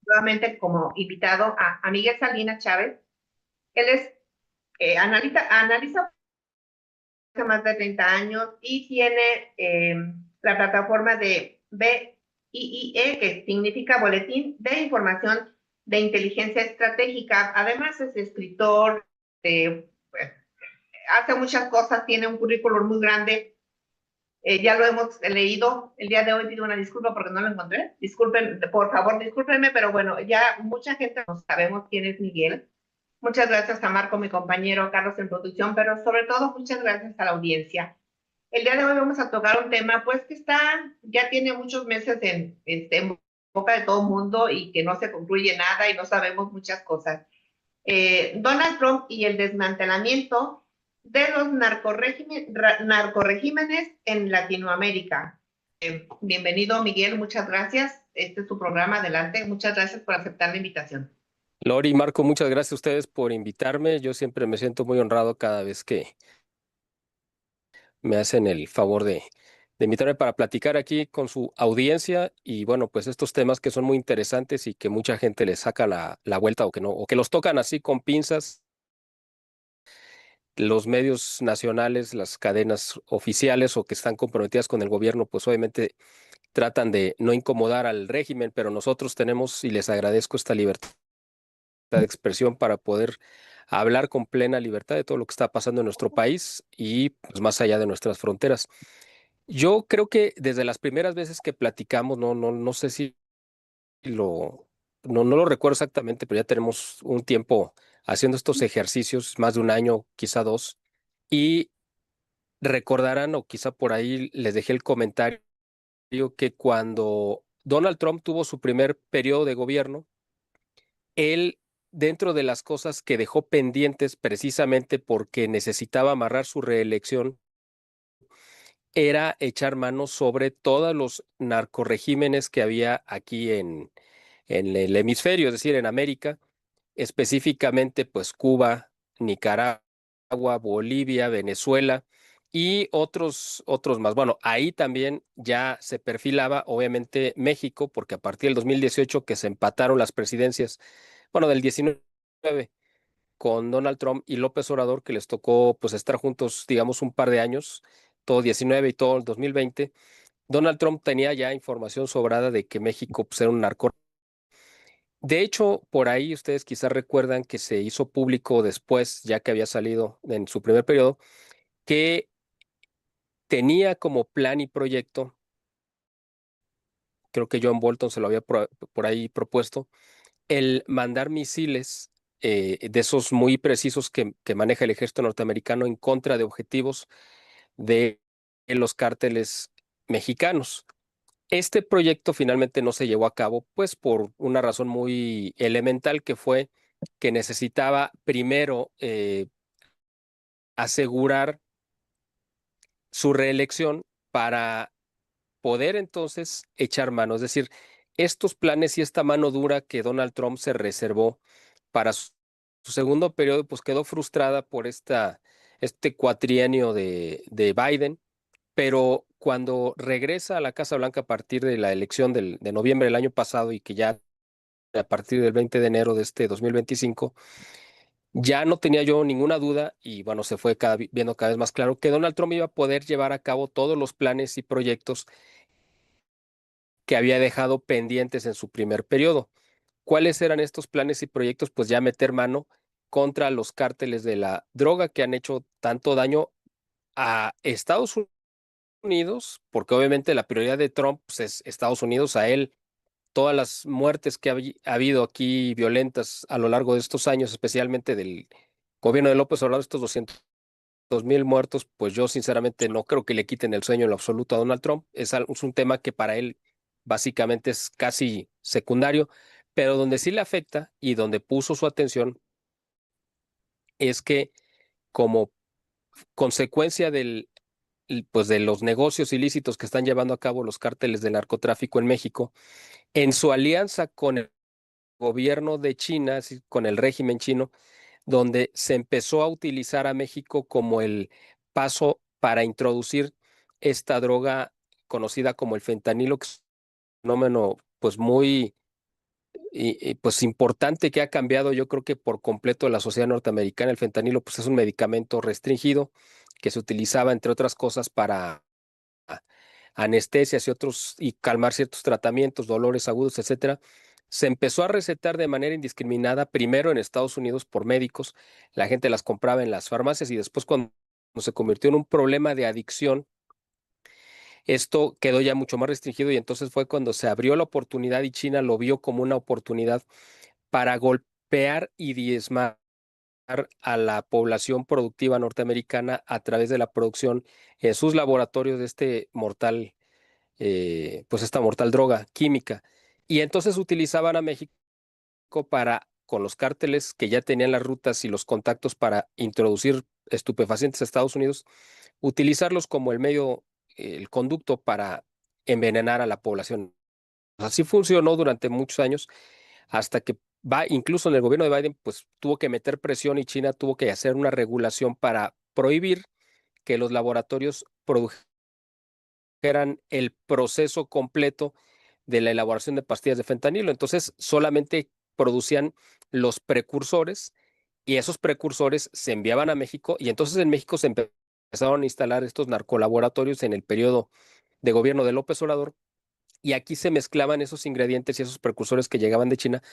nuevamente como invitado a Miguel Salinas Chávez. Él es analiza hace más de 30 años y tiene la plataforma de BIIE, que significa Boletín de Información de Inteligencia Estratégica. Además es escritor, pues, hace muchas cosas, tiene un currículum muy grande. Ya lo hemos leído. El día de hoy pido una disculpa porque no lo encontré. Disculpen, por favor, discúlpenme, pero bueno, ya mucha gente no sabemos quién es Miguel. Muchas gracias a Marco, mi compañero, a Carlos en producción, pero sobre todo muchas gracias a la audiencia. El día de hoy vamos a tocar un tema pues que ya tiene muchos meses en boca de todo el mundo y que no se concluye nada y no sabemos muchas cosas. Donald Trump y el desmantelamiento de los narcorregímenes en Latinoamérica. Bienvenido, Miguel, muchas gracias. Este es tu programa, adelante. Muchas gracias por aceptar la invitación. Lori y Marco, muchas gracias a ustedes por invitarme. Yo siempre me siento muy honrado cada vez que me hacen el favor de invitarme para platicar aquí con su audiencia y bueno, pues estos temas que son muy interesantes y que mucha gente les saca la vuelta o que no, o que los tocan así con pinzas. Los medios nacionales, las cadenas oficiales o que están comprometidas con el gobierno, pues obviamente tratan de no incomodar al régimen, pero nosotros tenemos y les agradezco esta libertad de expresión para poder hablar con plena libertad de todo lo que está pasando en nuestro país y pues, más allá de nuestras fronteras. Yo creo que desde las primeras veces que platicamos, no sé si no lo recuerdo exactamente, pero ya tenemos un tiempo haciendo estos ejercicios, más de un año, quizá dos, y recordarán o quizá por ahí les dejé el comentario que cuando Donald Trump tuvo su primer periodo de gobierno, él, dentro de las cosas que dejó pendientes precisamente porque necesitaba amarrar su reelección, era echar mano sobre todos los narcorregímenes que había aquí en el hemisferio, es decir, en América, específicamente pues Cuba, Nicaragua, Bolivia, Venezuela y otros más. Bueno, ahí también ya se perfilaba obviamente México, porque a partir del 2018 que se empataron las presidencias, bueno, del 19 con Donald Trump y López Obrador, que les tocó pues estar juntos, digamos, un par de años, todo 19 y todo el 2020. Donald Trump tenía ya información sobrada de que México pues, era un narco. De hecho, por ahí ustedes quizás recuerdan que se hizo público después, ya que había salido en su primer periodo, que tenía como plan y proyecto, creo que John Bolton se lo había por ahí propuesto, el mandar misiles de esos muy precisos que maneja el ejército norteamericano en contra de objetivos de los cárteles mexicanos. Este proyecto finalmente no se llevó a cabo, pues por una razón muy elemental que fue que necesitaba primero asegurar su reelección para poder entonces echar mano. Es decir, estos planes y esta mano dura que Donald Trump se reservó para su segundo periodo, pues quedó frustrada por este cuatrienio de Biden, pero cuando regresa a la Casa Blanca a partir de la elección de noviembre del año pasado y que ya a partir del 20 de enero de este 2025, ya no tenía yo ninguna duda y bueno, se fue viendo cada vez más claro que Donald Trump iba a poder llevar a cabo todos los planes y proyectos que había dejado pendientes en su primer periodo. ¿Cuáles eran estos planes y proyectos? Pues ya meter mano contra los cárteles de la droga que han hecho tanto daño a Estados Unidos, porque obviamente la prioridad de Trump pues, es Estados Unidos, a él todas las muertes que ha habido aquí violentas a lo largo de estos años, especialmente del gobierno de López Obrador, estos 200,000 muertos, pues yo sinceramente no creo que le quiten el sueño en lo absoluto a Donald Trump. Es un tema que para él básicamente es casi secundario, pero donde sí le afecta y donde puso su atención es que como consecuencia pues de los negocios ilícitos que están llevando a cabo los cárteles de narcotráfico en México, en su alianza con el gobierno de China, así, con el régimen chino, donde se empezó a utilizar a México como el paso para introducir esta droga conocida como el fentanilo, que es un fenómeno pues muy pues importante que ha cambiado, yo creo que por completo la sociedad norteamericana. El fentanilo pues es un medicamento restringido que se utilizaba entre otras cosas para anestesias y otros y calmar ciertos tratamientos, dolores agudos, etcétera. Se empezó a recetar de manera indiscriminada primero en Estados Unidos por médicos, la gente las compraba en las farmacias y después cuando se convirtió en un problema de adicción, esto quedó ya mucho más restringido y entonces fue cuando se abrió la oportunidad y China lo vio como una oportunidad para golpear y diezmar a la población productiva norteamericana a través de la producción en sus laboratorios de este mortal, pues esta mortal droga química. Y entonces utilizaban a México para, con los cárteles que ya tenían las rutas y los contactos para introducir estupefacientes a Estados Unidos, utilizarlos como el medio, el conducto para envenenar a la población. Así funcionó durante muchos años hasta que va, incluso en el gobierno de Biden, pues tuvo que meter presión y China tuvo que hacer una regulación para prohibir que los laboratorios produjeran el proceso completo de la elaboración de pastillas de fentanilo. Entonces, solamente producían los precursores y esos precursores se enviaban a México y entonces en México se empezaron a instalar estos narcolaboratorios en el periodo de gobierno de López Obrador y aquí se mezclaban esos ingredientes y esos precursores que llegaban de China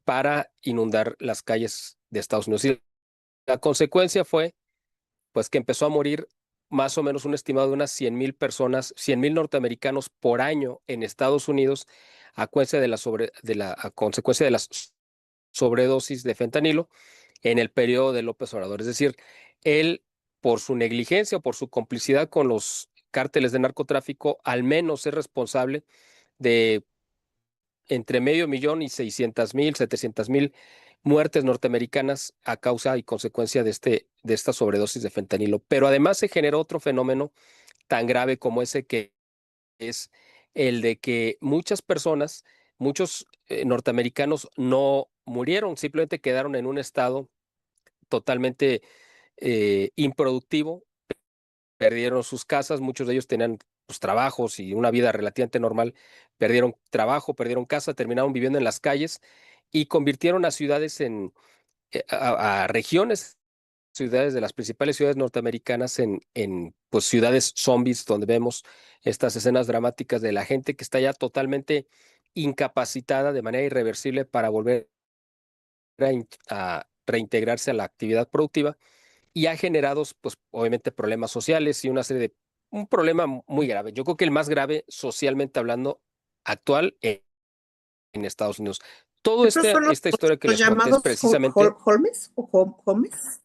para inundar las calles de Estados Unidos. Y la consecuencia fue, pues, que empezó a morir más o menos un estimado de unas 100,000 personas, 100,000 norteamericanos por año en Estados Unidos a consecuencia de las sobredosis de fentanilo en el periodo de López Obrador. Es decir, él, por su negligencia o por su complicidad con los cárteles de narcotráfico, al menos es responsable de entre 500,000 y 600,000, 700,000 muertes norteamericanas a causa y consecuencia de esta sobredosis de fentanilo. Pero además se generó otro fenómeno tan grave como ese que es el de que muchas personas, muchos norteamericanos no murieron, simplemente quedaron en un estado totalmente improductivo, perdieron sus casas, muchos de ellos tenían pues, trabajos y una vida relativamente normal, perdieron trabajo, perdieron casa, terminaron viviendo en las calles y convirtieron a ciudades a regiones, ciudades de las principales ciudades norteamericanas en pues ciudades zombies donde vemos estas escenas dramáticas de la gente que está ya totalmente incapacitada de manera irreversible para volver a reintegrarse a la actividad productiva y ha generado, pues, obviamente problemas sociales y una serie de, un problema muy grave. Yo creo que el más grave, socialmente hablando, actual en Estados Unidos. Todo Estos son esta historia que los les conté es llamados precisamente, Holmes o Homes.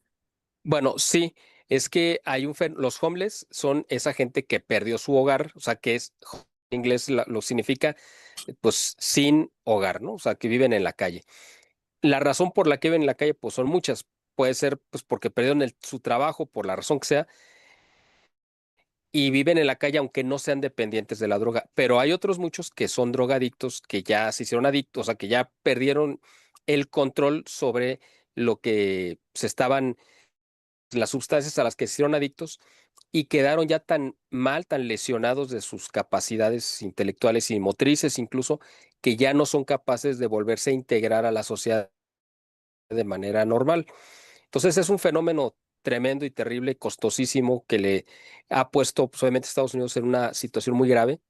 bueno, sí, es que hay los homeless son esa gente que perdió su hogar, o sea, que es, en inglés lo significa, pues, sin hogar, ¿no? O sea, que viven en la calle. La razón por la que viven en la calle, pues, son muchas. Puede ser, pues, porque perdieron su trabajo, por la razón que sea, y viven en la calle aunque no sean dependientes de la droga. Pero hay otros muchos que son drogadictos, que ya se hicieron adictos, o sea, que ya perdieron el control sobre lo que se estaban, las sustancias a las que se hicieron adictos y quedaron ya tan mal, tan lesionados de sus capacidades intelectuales y motrices incluso, que ya no son capaces de volverse a integrar a la sociedad de manera normal. Entonces es un fenómeno tremendo y terrible, costosísimo, que le ha puesto pues, obviamente a Estados Unidos en una situación muy grave,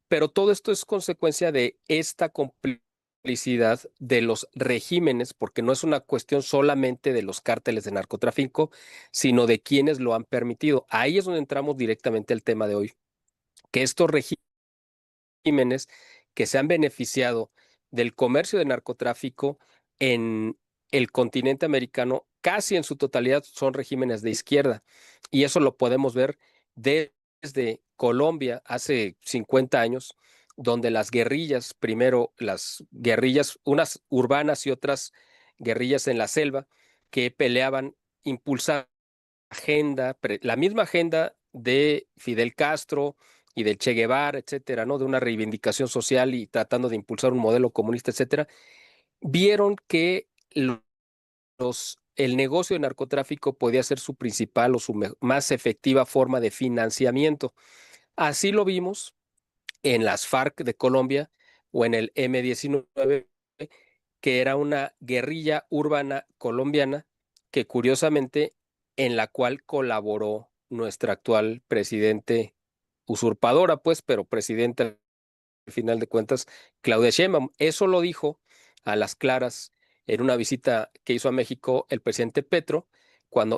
pero todo esto es consecuencia de esta complicidad de los regímenes, porque no es una cuestión solamente de los cárteles de narcotráfico, sino de quienes lo han permitido. Ahí es donde entramos directamente al tema de hoy, que estos regímenes que se han beneficiado del comercio de narcotráfico en el continente americano, casi en su totalidad son regímenes de izquierda. Y eso lo podemos ver desde Colombia hace 50 años, donde las guerrillas, primero las guerrillas, unas urbanas y otras guerrillas en la selva, que peleaban, impulsaban agenda, la misma agenda de Fidel Castro y del Che Guevara, etcétera, ¿no? De una reivindicación social y tratando de impulsar un modelo comunista, etcétera, vieron que el negocio de narcotráfico podía ser su principal o su más efectiva forma de financiamiento. Así lo vimos en las FARC de Colombia o en el M-19 que era una guerrilla urbana colombiana que curiosamente en la cual colaboró nuestra actual presidente usurpadora, pues, pero presidenta al final de cuentas, Claudia Sheinbaum. Eso lo dijo a las claras en una visita que hizo a México el presidente Petro,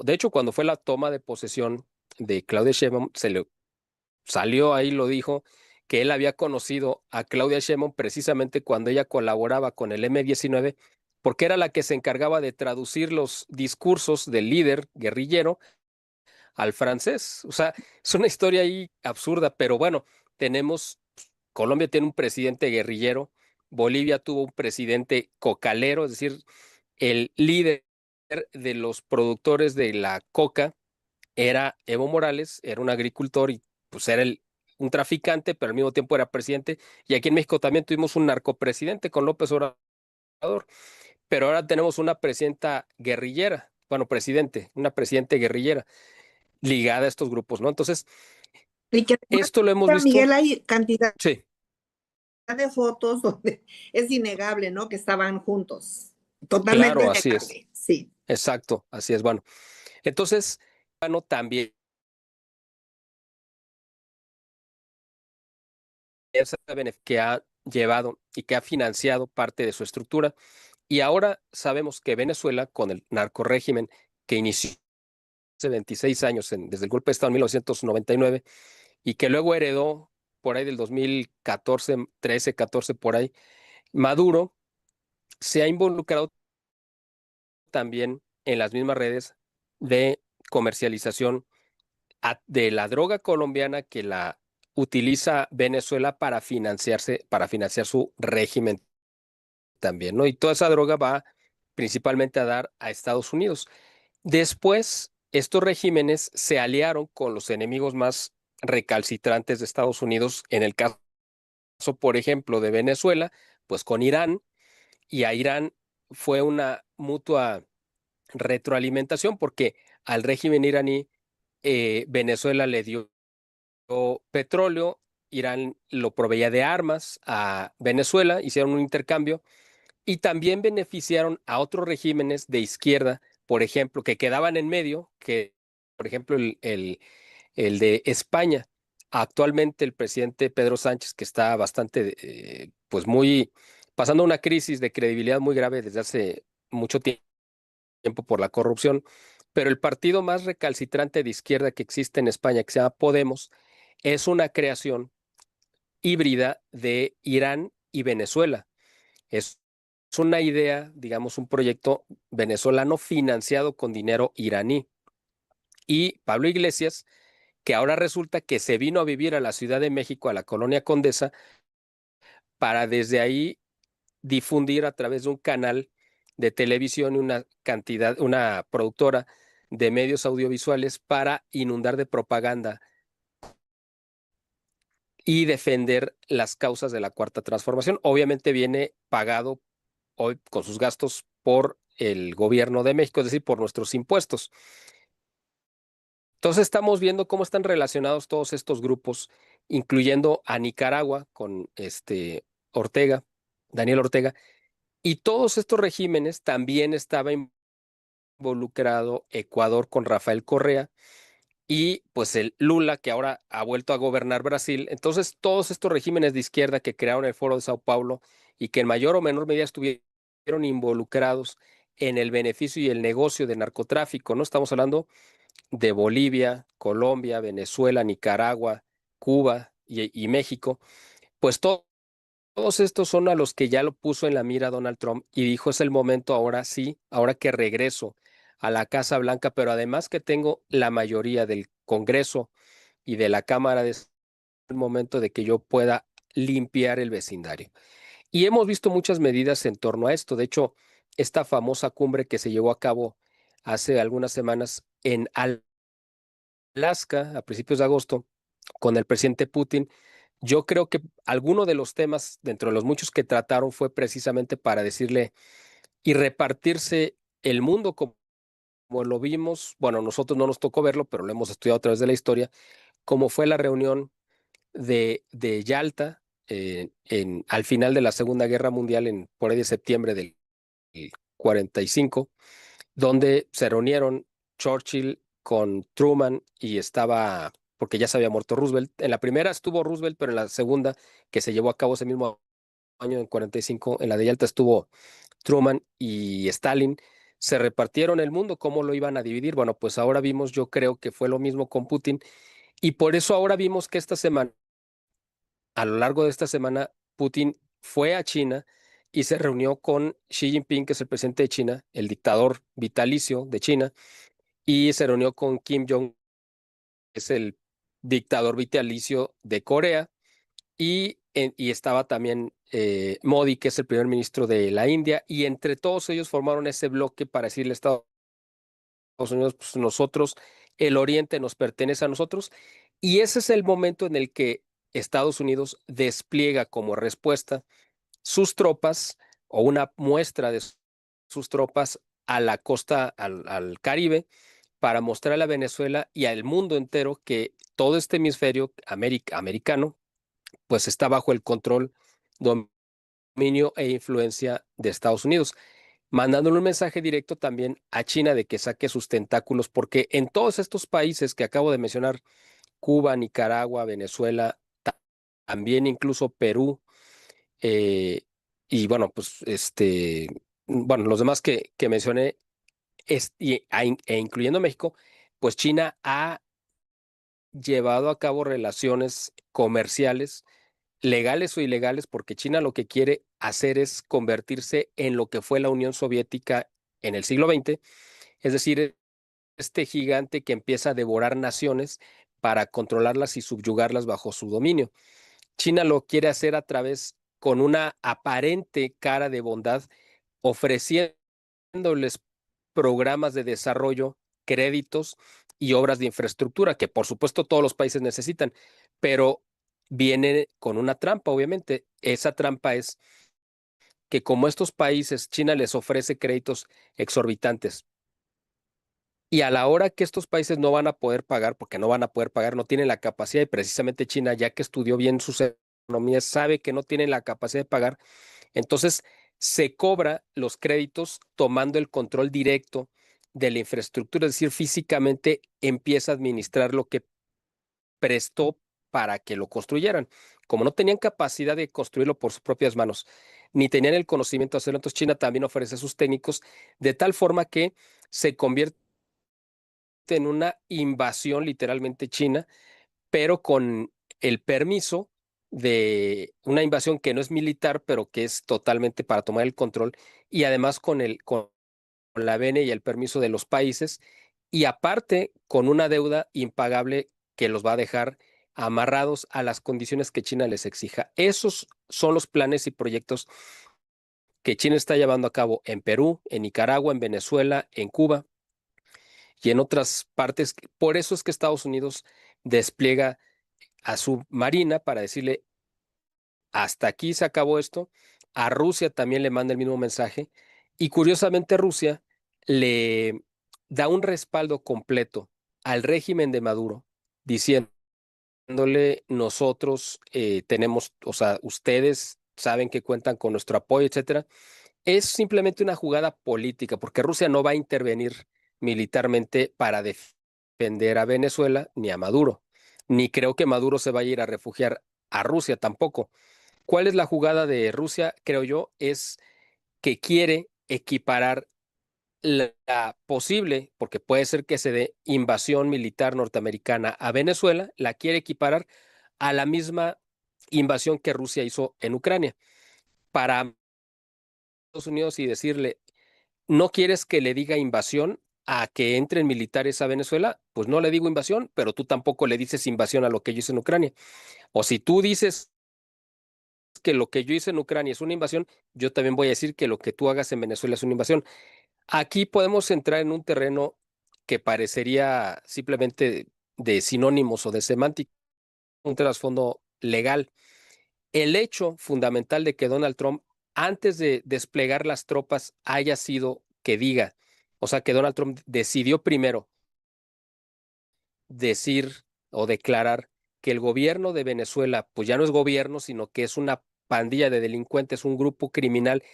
de hecho, cuando fue la toma de posesión de Claudia Sheinbaum, se le salió ahí, lo dijo, que él había conocido a Claudia Sheinbaum precisamente cuando ella colaboraba con el M-19, porque era la que se encargaba de traducir los discursos del líder guerrillero al francés. O sea, es una historia ahí absurda, pero bueno, Colombia tiene un presidente guerrillero, Bolivia tuvo un presidente cocalero, es decir, el líder de los productores de la coca era Evo Morales, era un agricultor y pues era un traficante, pero al mismo tiempo era presidente. Y aquí en México también tuvimos un narcopresidente con López Obrador, pero ahora tenemos una presidenta guerrillera, bueno, una presidente guerrillera ligada a estos grupos, ¿no? Entonces, Y que además, esto lo hemos Miguel, visto, hay cantidad sí, de fotos donde es innegable, ¿no? Que estaban juntos. Totalmente claro, así es, innegable, sí. exacto, así es, bueno. Entonces, bueno, también que ha llevado y que ha financiado parte de su estructura. Y ahora sabemos que Venezuela, con el narcorrégimen que inició hace 26 años, desde el golpe de Estado en 1999, y que luego heredó por ahí del 2014, 13, 14, por ahí, Maduro se ha involucrado también en las mismas redes de comercialización de la droga colombiana que la utiliza Venezuela para financiar su régimen también, ¿no? Y toda esa droga va principalmente a dar a Estados Unidos. Después, estos regímenes se aliaron con los enemigos más recalcitrantes de Estados Unidos, en el caso, por ejemplo, de Venezuela, pues con Irán, y a Irán fue una mutua retroalimentación porque al régimen iraní Venezuela le dio petróleo, Irán lo proveía de armas a Venezuela, hicieron un intercambio y también beneficiaron a otros regímenes de izquierda, por ejemplo, que quedaban en medio, que por ejemplo el de España. Actualmente el presidente Pedro Sánchez, que está bastante, pues pasando una crisis de credibilidad muy grave desde hace mucho tiempo por la corrupción, pero el partido más recalcitrante de izquierda que existe en España, que se llama Podemos, es una creación híbrida de Irán y Venezuela. Es una idea, digamos, un proyecto venezolano financiado con dinero iraní. Y Pablo Iglesias, que ahora resulta que se vino a vivir a la Ciudad de México, a la Colonia Condesa, para desde ahí difundir a través de un canal de televisión y una productora de medios audiovisuales para inundar de propaganda y defender las causas de la Cuarta Transformación. Obviamente viene pagado hoy con sus gastos por el gobierno de México, es decir, por nuestros impuestos. Entonces estamos viendo cómo están relacionados todos estos grupos, incluyendo a Nicaragua con Ortega, Daniel Ortega, y todos estos regímenes también estaba involucrado Ecuador con Rafael Correa y pues el Lula que ahora ha vuelto a gobernar Brasil. Entonces todos estos regímenes de izquierda que crearon el Foro de Sao Paulo y que en mayor o menor medida estuvieron involucrados en el beneficio y el negocio de narcotráfico, ¿no? Estamos hablando de Bolivia, Colombia, Venezuela, Nicaragua, Cuba y México, pues todos estos son a los que ya lo puso en la mira Donald Trump y dijo es el momento ahora sí, ahora que regreso a la Casa Blanca, pero además que tengo la mayoría del Congreso y de la Cámara, es el momento de que yo pueda limpiar el vecindario. Y hemos visto muchas medidas en torno a esto. De hecho, esta famosa cumbre que se llevó a cabo hace algunas semanas en Alaska a principios de agosto con el presidente Putin, yo creo que alguno de los temas, dentro de los muchos que trataron, fue precisamente para decirle y repartirse el mundo como lo vimos. Bueno, nosotros no nos tocó verlo, pero lo hemos estudiado a través de la historia, como fue la reunión de Yalta al final de la Segunda Guerra Mundial, por ahí de septiembre del 45, donde se reunieron Churchill con Truman y estaba, porque ya se había muerto Roosevelt. En la primera estuvo Roosevelt, pero en la segunda, que se llevó a cabo ese mismo año, en 45, en la de Yalta estuvo Truman y Stalin. Se repartieron el mundo, ¿cómo lo iban a dividir? Bueno, pues ahora vimos, yo creo que fue lo mismo con Putin, y por eso ahora vimos que esta semana, a lo largo de esta semana, Putin fue a China y se reunió con Xi Jinping, que es el presidente de China, el dictador vitalicio de China, y se reunió con Kim Jong, que es el dictador vitalicio de Corea, y estaba también Modi, que es el primer ministro de la India, y entre todos ellos formaron ese bloque para decirle a Estados Unidos, pues nosotros, el Oriente nos pertenece a nosotros, y ese es el momento en el que Estados Unidos despliega como respuesta sus tropas o una muestra de sus tropas a la costa, al Caribe, para mostrarle a Venezuela y al mundo entero que todo este hemisferio americano pues está bajo el control, dominio e influencia de Estados Unidos, mandándole un mensaje directo también a China de que saque sus tentáculos, porque en todos estos países que acabo de mencionar, Cuba, Nicaragua, Venezuela, también incluso Perú, eh, y bueno, pues bueno, los demás que mencioné, e incluyendo México, pues China ha llevado a cabo relaciones comerciales, legales o ilegales, porque China lo que quiere hacer es convertirse en lo que fue la Unión Soviética en el siglo XX, es decir, este gigante que empieza a devorar naciones para controlarlas y subyugarlas bajo su dominio. China lo quiere hacer a través, con una aparente cara de bondad, ofreciéndoles programas de desarrollo, créditos y obras de infraestructura, que por supuesto todos los países necesitan, pero viene con una trampa, obviamente. Esa trampa es que como estos países, China les ofrece créditos exorbitantes, y a la hora que estos países no van a poder pagar, porque no van a poder pagar, no tienen la capacidad, y precisamente China, ya que estudió bien sus economías, sabe que no tienen la capacidad de pagar, entonces se cobra los créditos tomando el control directo de la infraestructura, es decir, físicamente empieza a administrar lo que prestó para que lo construyeran. Como no tenían capacidad de construirlo por sus propias manos, ni tenían el conocimiento de hacerlo, entonces China también ofrece a sus técnicos, de tal forma que se convierte en una invasión literalmente china, pero con el permiso de una invasión que no es militar, pero que es totalmente para tomar el control, y además con la venia y el permiso de los países, y aparte con una deuda impagable que los va a dejar amarrados a las condiciones que China les exija. Esos son los planes y proyectos que China está llevando a cabo en Perú, en Nicaragua, en Venezuela, en Cuba y en otras partes. Por eso es que Estados Unidos despliega a su marina para decirle, hasta aquí se acabó esto. A Rusia también le manda el mismo mensaje, y curiosamente Rusia le da un respaldo completo al régimen de Maduro, diciéndole, nosotros tenemos, o sea, ustedes saben que cuentan con nuestro apoyo, etcétera. Es simplemente una jugada política, porque Rusia no va a intervenir militarmente para defender a Venezuela ni a Maduro, ni creo que Maduro se vaya a ir a refugiar a Rusia tampoco. ¿Cuál es la jugada de Rusia? Creo yo, es que quiere equiparar la posible, porque puede ser que se dé, invasión militar norteamericana a Venezuela, la quiere equiparar a la misma invasión que Rusia hizo en Ucrania, para Estados Unidos, y decirle, ¿no quieres que le diga invasión a que entren militares a Venezuela? Pues no le digo invasión, pero tú tampoco le dices invasión a lo que yo hice en Ucrania. O si tú dices que lo que yo hice en Ucrania es una invasión, yo también voy a decir que lo que tú hagas en Venezuela es una invasión. Aquí podemos entrar en un terreno que parecería simplemente de sinónimos o de semántica, un trasfondo legal. El hecho fundamental de que Donald Trump, antes de desplegar las tropas, haya sido que diga, o sea, que Donald Trump decidió primero decir o declarar que el gobierno de Venezuela, pues ya no es gobierno, sino que es una pandilla de delincuentes, un grupo criminal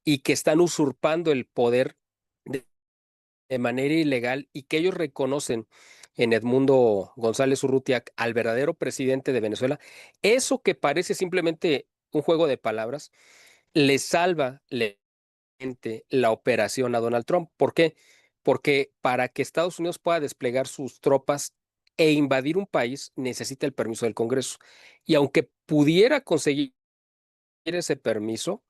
y que están usurpando el poder de manera ilegal y que ellos reconocen en Edmundo González Urrutia al verdadero presidente de Venezuela, eso que parece simplemente un juego de palabras, le salva la operación a Donald Trump. ¿Por qué? Porque para que Estados Unidos pueda desplegar sus tropas e invadir un país, necesita el permiso del Congreso. Y aunque pudiera conseguir ese permiso,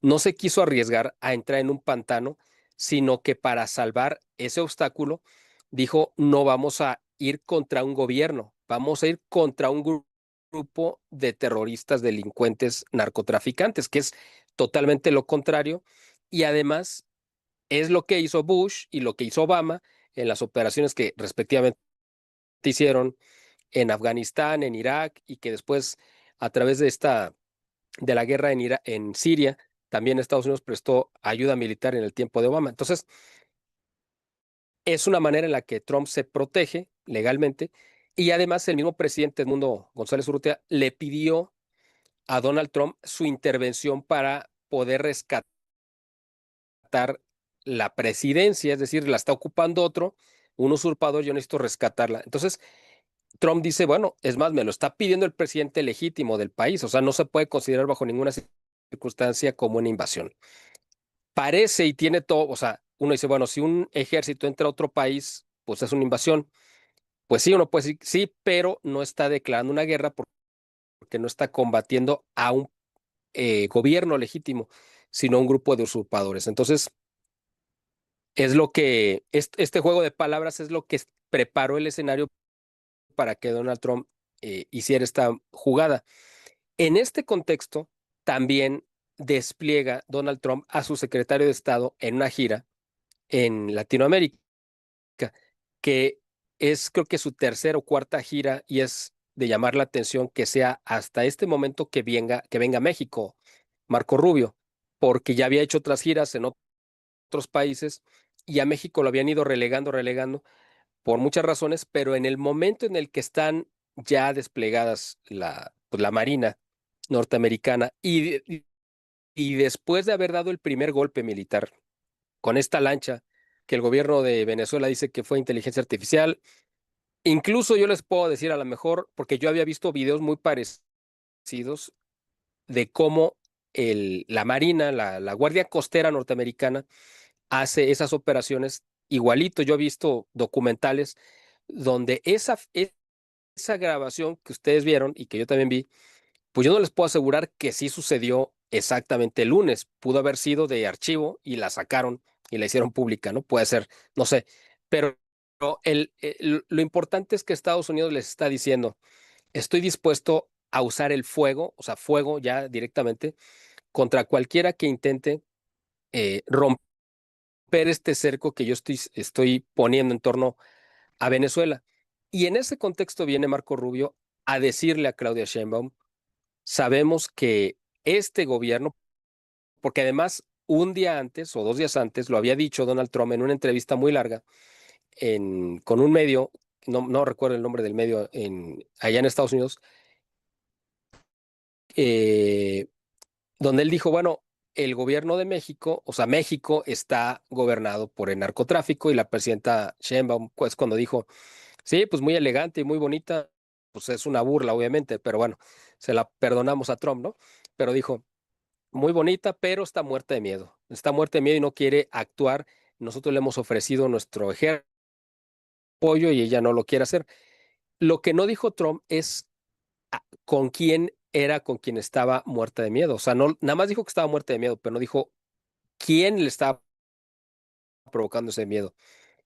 no se quiso arriesgar a entrar en un pantano, sino que para salvar ese obstáculo, dijo, no vamos a ir contra un gobierno, vamos a ir contra un grupo de terroristas, delincuentes, narcotraficantes, que es totalmente lo contrario. Y además es lo que hizo Bush y lo que hizo Obama en las operaciones que respectivamente hicieron en Afganistán, en Irak, y que después, a través de la guerra en Siria, también Estados Unidos prestó ayuda militar en el tiempo de Obama. Entonces, es una manera en la que Trump se protege legalmente, y además el mismo presidente Edmundo González Urrutia le pidió a Donald Trump su intervención para poder rescatar la presidencia, es decir, la está ocupando otro, un usurpador, yo necesito rescatarla. Entonces, Trump dice, bueno, es más, me lo está pidiendo el presidente legítimo del país, o sea, no se puede considerar bajo ninguna circunstancia como una invasión. Parece y tiene todo, o sea, uno dice, bueno, si un ejército entra a otro país, pues es una invasión. Pues sí, uno puede decir, sí, pero no está declarando una guerra porque no está combatiendo a un gobierno legítimo, sino a un grupo de usurpadores. Entonces, es lo que, este juego de palabras es lo que preparó el escenario para que Donald Trump hiciera esta jugada. En este contexto, también despliega Donald Trump a su secretario de Estado en una gira en Latinoamérica, que es creo que su tercera o cuarta gira y es de llamar la atención que sea hasta este momento que venga a México, Marco Rubio, porque ya había hecho otras giras en otros países y a México lo habían ido relegando por muchas razones, pero en el momento en el que están ya desplegadas pues, la Marina norteamericana y después de haber dado el primer golpe militar con esta lancha que el gobierno de Venezuela dice que fue inteligencia artificial. Incluso yo les puedo decir a lo mejor, porque yo había visto videos muy parecidos de cómo la Marina, la Guardia Costera norteamericana, hace esas operaciones igualito. Yo he visto documentales donde esa grabación que ustedes vieron y que yo también vi, pues yo no les puedo asegurar que sí sucedió exactamente el lunes. Pudo haber sido de archivo y la sacaron y la hicieron pública, ¿no? Puede ser, no sé. Pero lo importante es que Estados Unidos les está diciendo, estoy dispuesto a usar el fuego, o sea, fuego ya directamente, contra cualquiera que intente romper este cerco que yo estoy poniendo en torno a Venezuela. Y en ese contexto viene Marco Rubio a decirle a Claudia Sheinbaum, sabemos que este gobierno, porque además un día antes o 2 días antes lo había dicho Donald Trump en una entrevista muy larga con un medio, no recuerdo el nombre del medio allá en Estados Unidos, eh, donde él dijo, bueno, el gobierno de México, o sea, México está gobernado por el narcotráfico y la presidenta Sheinbaum, pues cuando dijo, sí, pues muy elegante y muy bonita, pues es una burla, obviamente, pero bueno, se la perdonamos a Trump, ¿no? Pero dijo, muy bonita, pero está muerta de miedo y no quiere actuar. Nosotros le hemos ofrecido nuestro ejército apoyo y ella no lo quiere hacer. Lo que no dijo Trump es con quién era con quien estaba muerta de miedo. O sea, no, nada más dijo que estaba muerta de miedo, pero no dijo quién le estaba provocando ese miedo.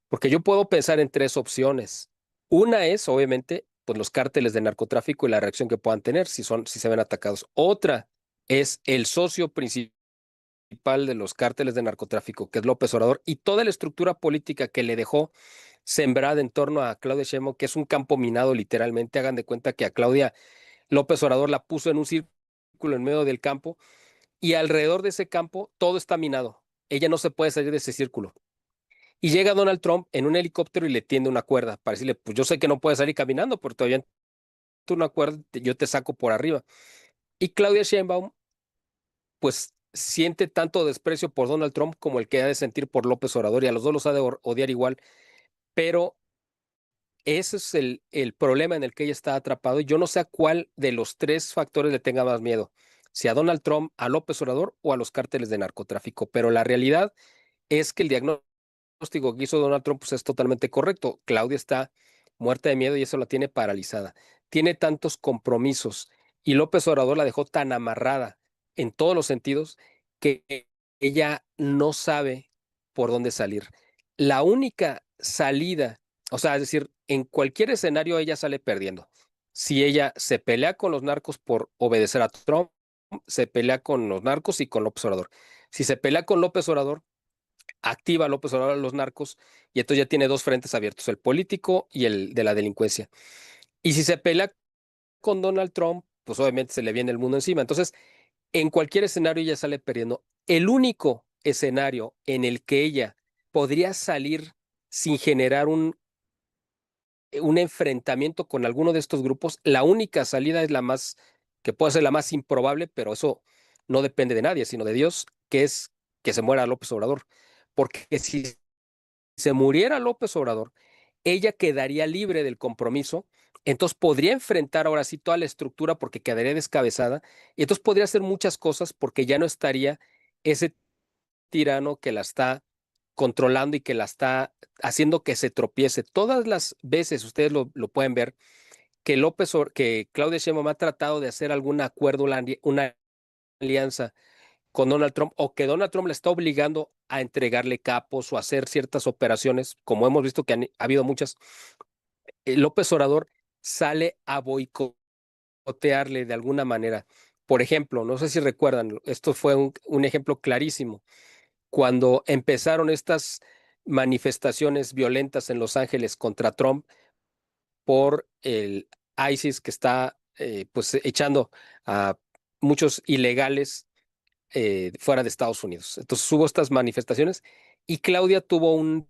Porque yo puedo pensar en tres opciones. Una es, obviamente, pues los cárteles de narcotráfico y la reacción que puedan tener si se ven atacados. Otra es el socio principal de los cárteles de narcotráfico, que es López Obrador, y toda la estructura política que le dejó sembrada en torno a Claudia Sheinbaum, que es un campo minado literalmente. Hagan de cuenta que a Claudia López Obrador la puso en un círculo en medio del campo y alrededor de ese campo todo está minado. Ella no se puede salir de ese círculo. Y llega Donald Trump en un helicóptero y le tiende una cuerda para decirle, pues yo sé que no puedes salir caminando, pero todavía tú una cuerda, yo te saco por arriba. Y Claudia Sheinbaum, pues siente tanto desprecio por Donald Trump como el que ha de sentir por López Obrador, y a los dos los ha de odiar igual, pero ese es el problema en el que ella está atrapado. Y yo no sé a cuál de los tres factores le tenga más miedo, si a Donald Trump, a López Obrador o a los cárteles de narcotráfico. Pero la realidad es que el diagnóstico que hizo Donald Trump pues, es totalmente correcto. Claudia está muerta de miedo y eso la tiene paralizada. Tiene tantos compromisos y López Obrador la dejó tan amarrada en todos los sentidos que ella no sabe por dónde salir. La única salida, o sea, es decir, en cualquier escenario ella sale perdiendo. Si ella se pelea con los narcos por obedecer a Trump, se pelea con los narcos y con López Obrador. Si se pelea con López Obrador, activa a López Obrador a los narcos y entonces ya tiene dos frentes abiertos, el político y el de la delincuencia. Y si se pelea con Donald Trump, pues obviamente se le viene el mundo encima. Entonces, en cualquier escenario ella sale perdiendo. El único escenario en el que ella podría salir sin generar un enfrentamiento con alguno de estos grupos, la única salida es la más, que puede ser la más improbable, pero eso no depende de nadie, sino de Dios, que es que se muera López Obrador. Porque si se muriera López Obrador, ella quedaría libre del compromiso, entonces podría enfrentar ahora sí toda la estructura porque quedaría descabezada, y entonces podría hacer muchas cosas porque ya no estaría ese tirano que la está controlando y que la está haciendo que se tropiece. Todas las veces, ustedes lo pueden ver, que Claudia Sheinbaum ha tratado de hacer algún acuerdo, una alianza con Donald Trump, o que Donald Trump le está obligando a entregarle capos o a hacer ciertas operaciones, como hemos visto que ha habido muchas, López Obrador sale a boicotearle de alguna manera. Por ejemplo, no sé si recuerdan, esto fue un ejemplo clarísimo, cuando empezaron estas manifestaciones violentas en Los Ángeles contra Trump por el ISIS que está pues echando a muchos ilegales fuera de Estados Unidos. Entonces hubo estas manifestaciones y Claudia tuvo un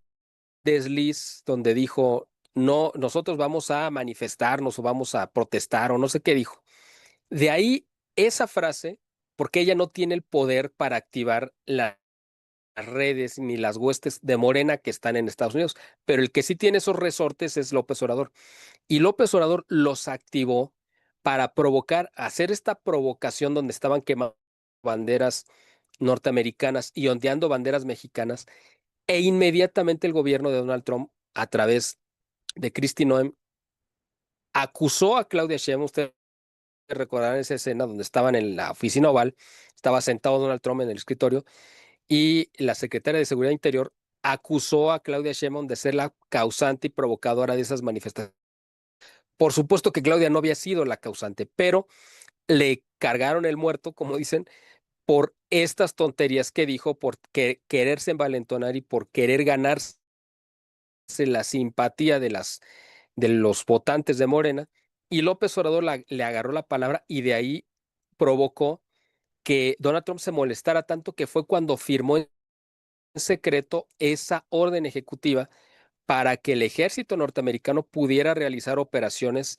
desliz donde dijo, no, nosotros vamos a manifestarnos o vamos a protestar o no sé qué dijo. De ahí esa frase, porque ella no tiene el poder para activar las redes ni las huestes de Morena que están en Estados Unidos, pero el que sí tiene esos resortes es López Obrador. Y López Obrador los activó para provocar, hacer esta provocación donde estaban quemando banderas norteamericanas y ondeando banderas mexicanas, e inmediatamente el gobierno de Donald Trump, a través de Kristi Noem, acusó a Claudia Sheinbaum. Ustedes recordarán esa escena donde estaban en la oficina oval, estaba sentado Donald Trump en el escritorio y la secretaria de Seguridad Interior acusó a Claudia Sheinbaum de ser la causante y provocadora de esas manifestaciones. Por supuesto que Claudia no había sido la causante, pero le cargaron el muerto, como dicen, por estas tonterías que dijo, por quererse envalentonar y por querer ganarse la simpatía de los votantes de Morena. Y López Obrador le agarró la palabra y de ahí provocó que Donald Trump se molestara tanto que fue cuando firmó en secreto esa orden ejecutiva para que el ejército norteamericano pudiera realizar operaciones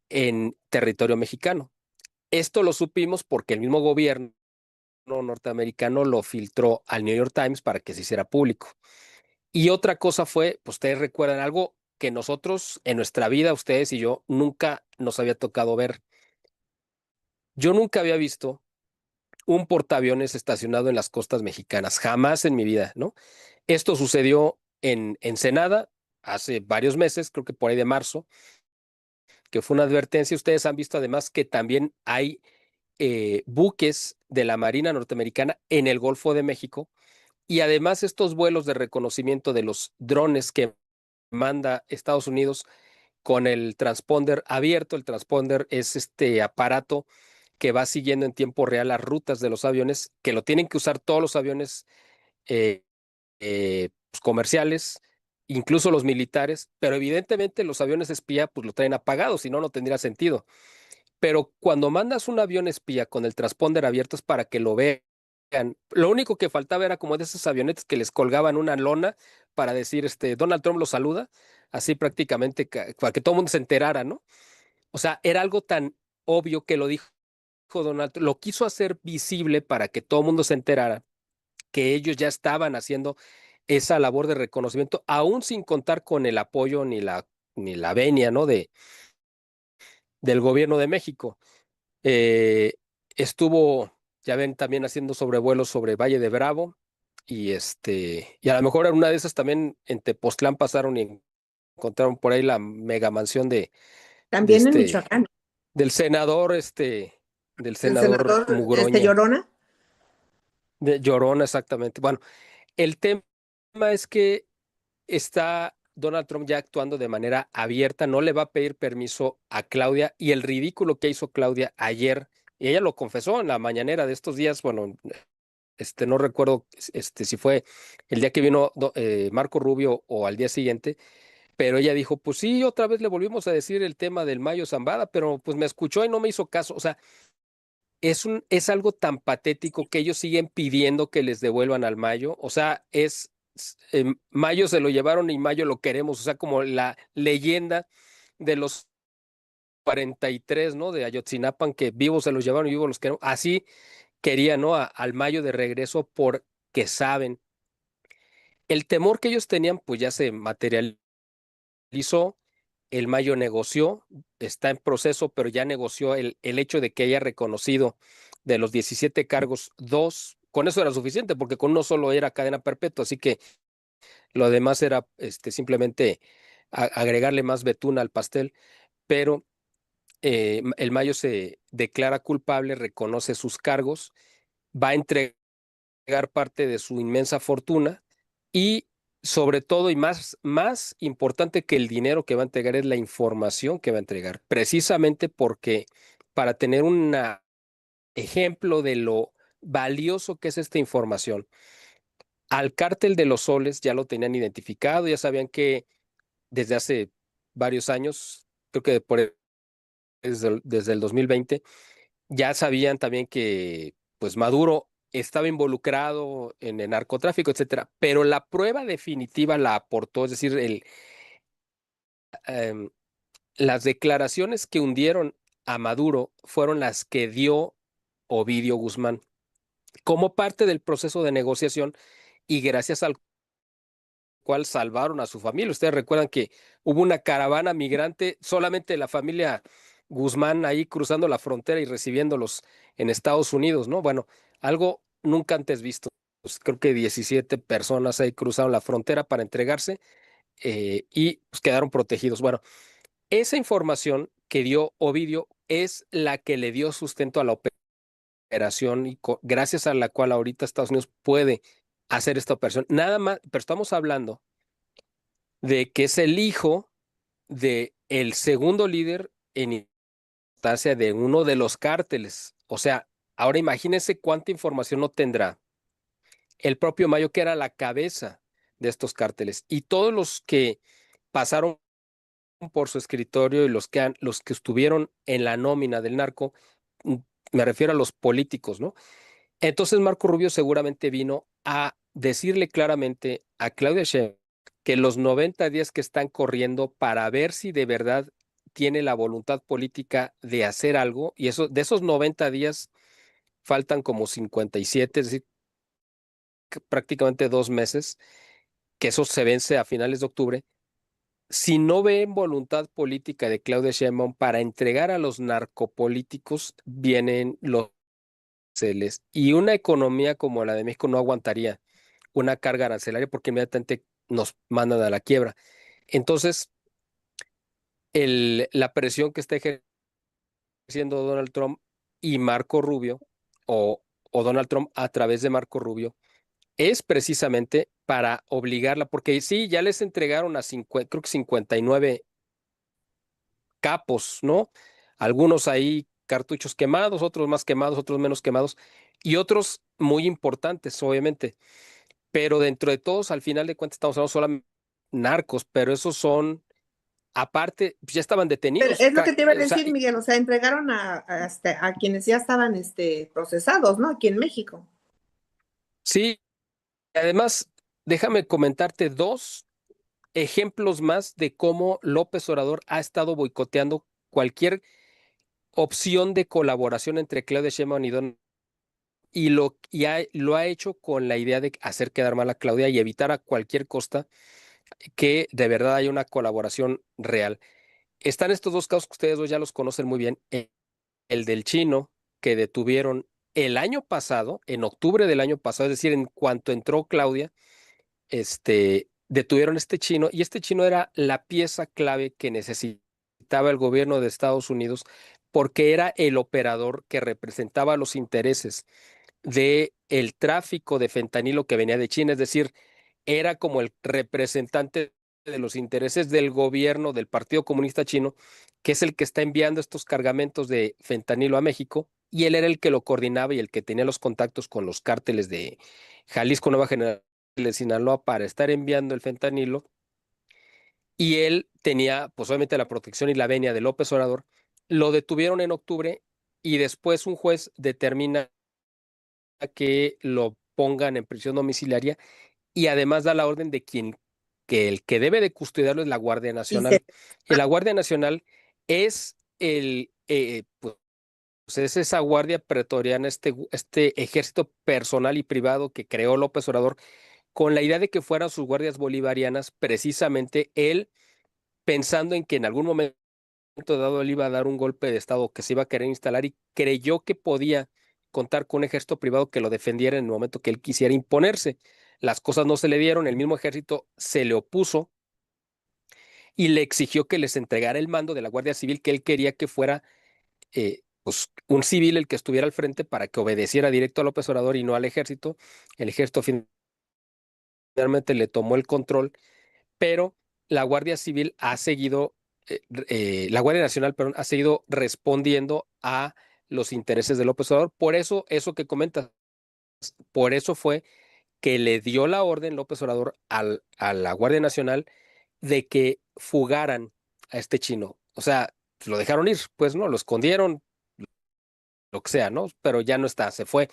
en territorio mexicano. Esto lo supimos porque el mismo gobierno norteamericano lo filtró al New York Times para que se hiciera público. Y otra cosa fue, pues ustedes recuerdan algo que nosotros en nuestra vida, ustedes y yo, nunca nos había tocado ver. Yo nunca había visto un portaaviones estacionado en las costas mexicanas, jamás en mi vida, ¿no? Esto sucedió en Ensenada hace varios meses, creo que por ahí de marzo, que fue una advertencia. Ustedes han visto además que también hay buques de la Marina norteamericana en el Golfo de México, y además estos vuelos de reconocimiento de los drones que manda Estados Unidos con el transponder abierto. El transponder es este aparato que va siguiendo en tiempo real las rutas de los aviones, que lo tienen que usar todos los aviones eh, pues, comerciales, incluso los militares, pero evidentemente los aviones espía pues lo traen apagado, si no, no tendría sentido. Pero cuando mandas un avión espía con el transponder abierto es para que lo vean. Lo único que faltaba era como de esos avionetas que les colgaban una lona para decir, Donald Trump lo saluda, así prácticamente para que todo el mundo se enterara, ¿no? O sea, era algo tan obvio que lo dijo Donald Trump, lo quiso hacer visible para que todo el mundo se enterara que ellos ya estaban haciendo esa labor de reconocimiento, aún sin contar con el apoyo ni la venia, ¿no? Del gobierno de México. Eh, Estuvo, ya ven, también haciendo sobrevuelos sobre Valle de Bravo, y a lo mejor en una de esas también en Tepoztlán pasaron y encontraron por ahí la mega mansión de También en Michoacán, del senador, del el senador senador Mugroña, Llorona. de Llorona, exactamente. Bueno, el tema es que está Donald Trump ya actuando de manera abierta, no le va a pedir permiso a Claudia, y el ridículo que hizo Claudia ayer, y ella lo confesó en la mañanera de estos días, bueno, no recuerdo si fue el día que vino Marco Rubio o al día siguiente, pero ella dijo, pues sí, otra vez le volvimos a decir el tema del Mayo Zambada, pero pues me escuchó y no me hizo caso. O sea, es algo tan patético que ellos siguen pidiendo que les devuelvan al Mayo. O sea, Mayo se lo llevaron y Mayo lo queremos. O sea, como la leyenda de los 43, ¿no? De Ayotzinapan, que vivos se los llevaron y vivos los queremos. Así querían, ¿no? Al Mayo de regreso porque saben. El temor que ellos tenían, pues ya se materializó. El Mayo negoció, está en proceso, pero ya negoció el hecho de que haya reconocido de los 17 cargos, dos, con eso era suficiente, porque con uno solo era cadena perpetua, así que lo demás era simplemente agregarle más betún al pastel, pero el Mayo se declara culpable, reconoce sus cargos, va a entregar parte de su inmensa fortuna y sobre todo y más importante que el dinero que va a entregar es la información que va a entregar, precisamente porque para tener un ejemplo de lo valioso que es esta información, al cártel de los soles ya lo tenían identificado, ya sabían que desde hace varios años, creo que desde el 2020, ya sabían también que pues Maduro estaba involucrado en el narcotráfico, etcétera, pero la prueba definitiva la aportó, es decir, em, las declaraciones que hundieron a Maduro fueron las que dio Ovidio Guzmán como parte del proceso de negociación y gracias al cual salvaron a su familia. Ustedes recuerdan que hubo una caravana migrante, solamente la familia Guzmán ahí cruzando la frontera y recibiéndolos en Estados Unidos, ¿no? Bueno, algo nunca antes visto. Pues creo que 17 personas ahí cruzaron la frontera para entregarse y pues, quedaron protegidos. Bueno, esa información que dio Ovidio es la que le dio sustento a la operación y gracias a la cual ahorita Estados Unidos puede hacer esta operación. Nada más, pero estamos hablando de que es el hijo de el segundo líder en instancia de uno de los cárteles. O sea, ahora imagínense cuánta información no tendrá el propio Mayo, que era la cabeza de estos cárteles, y todos los que pasaron por su escritorio y los que estuvieron en la nómina del narco, mm, me refiero a los políticos, ¿no? Entonces Marco Rubio seguramente vino a decirle claramente a Claudia Sheinbaum que los 90 días que están corriendo para ver si de verdad tiene la voluntad política de hacer algo, y eso, de esos 90 días faltan como 57, es decir, prácticamente 2 meses, que eso se vence a finales de octubre. Si no ven voluntad política de Claudia Sheinbaum para entregar a los narcopolíticos, vienen los aranceles, y una economía como la de México no aguantaría una carga arancelaria porque inmediatamente nos mandan a la quiebra. Entonces, la presión que está ejerciendo Donald Trump y Marco Rubio, o Donald Trump a través de Marco Rubio, es precisamente para obligarla, porque sí, ya les entregaron creo que 59 capos, ¿no? Algunos ahí cartuchos quemados, otros más quemados, otros menos quemados, y otros muy importantes, obviamente. Pero dentro de todos, al final de cuentas, estamos hablando solamente de narcos, pero esos son, aparte, pues ya estaban Pero detenidos. es lo que te iba a O sea, decir, Miguel, o sea, entregaron a quienes ya estaban procesados, ¿no? Aquí en México. sí, además, déjame comentarte dos ejemplos más de cómo López Obrador ha estado boicoteando cualquier opción de colaboración entre Claudia Sheinbaum y Donald lo ha hecho con la idea de hacer quedar mal a Claudia y evitar a cualquier costa que de verdad haya una colaboración real. Están estos dos casos que ustedes dos ya los conocen muy bien. El del chino que detuvieron el año pasado, en octubre del año pasado, es decir, en cuanto entró Claudia, detuvieron a este chino y este chino era la pieza clave que necesitaba el gobierno de Estados Unidos porque era el operador que representaba los intereses de el tráfico de fentanilo que venía de China, es decir, era como el representante de los intereses del gobierno del Partido Comunista Chino, que es el que está enviando estos cargamentos de fentanilo a México, y él era el que lo coordinaba y el que tenía los contactos con los cárteles de Jalisco Nueva Generación de Sinaloa para estar enviando el fentanilo, y él tenía, pues obviamente, la protección y la venia de López Obrador. Lo detuvieron en octubre y después un juez determina que lo pongan en prisión domiciliaria y además da la orden de que el que debe de custodiarlo es la Guardia Y se, Nacional. Y la Guardia Nacional es pues es esa guardia pretoriana, este ejército personal y privado que creó López Obrador con la idea de que fueran sus guardias bolivarianas, precisamente él pensando en que en algún momento dado él iba a dar un golpe de estado que se iba a querer instalar y creyó que podía contar con un ejército privado que lo defendiera en el momento que él quisiera imponerse. Las cosas no se le dieron, el mismo ejército se le opuso y le exigió que les entregara el mando de la Guardia Civil, que él quería que fuera pues, un civil el que estuviera al frente para que obedeciera directo a López Obrador y no al ejército. El ejército finalmente le tomó el control, pero la Guardia Civil ha seguido, la Guardia Nacional, perdón, ha seguido respondiendo a los intereses de López Obrador. Por eso, eso que comentas, por eso fue que le dio la orden López Obrador a la Guardia Nacional de que fugaran a este chino. O sea, lo dejaron ir, pues no, lo escondieron, lo que sea, ¿no? Pero ya no está, se fue.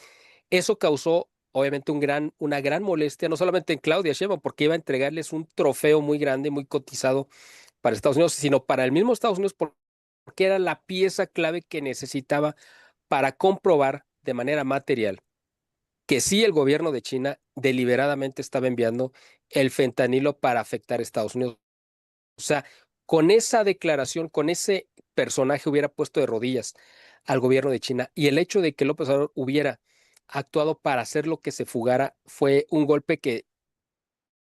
Eso causó, obviamente, una gran molestia, no solamente en Claudia Sheinbaum, porque iba a entregarles un trofeo muy grande, muy cotizado para Estados Unidos, sino para el mismo Estados Unidos, porque era la pieza clave que necesitaba para comprobar de manera material que sí el gobierno de China deliberadamente estaba enviando el fentanilo para afectar a Estados Unidos. O sea, con esa declaración, con ese personaje hubiera puesto de rodillas al gobierno de China y el hecho de que López Obrador hubiera actuado para hacer lo que se fugara fue un golpe que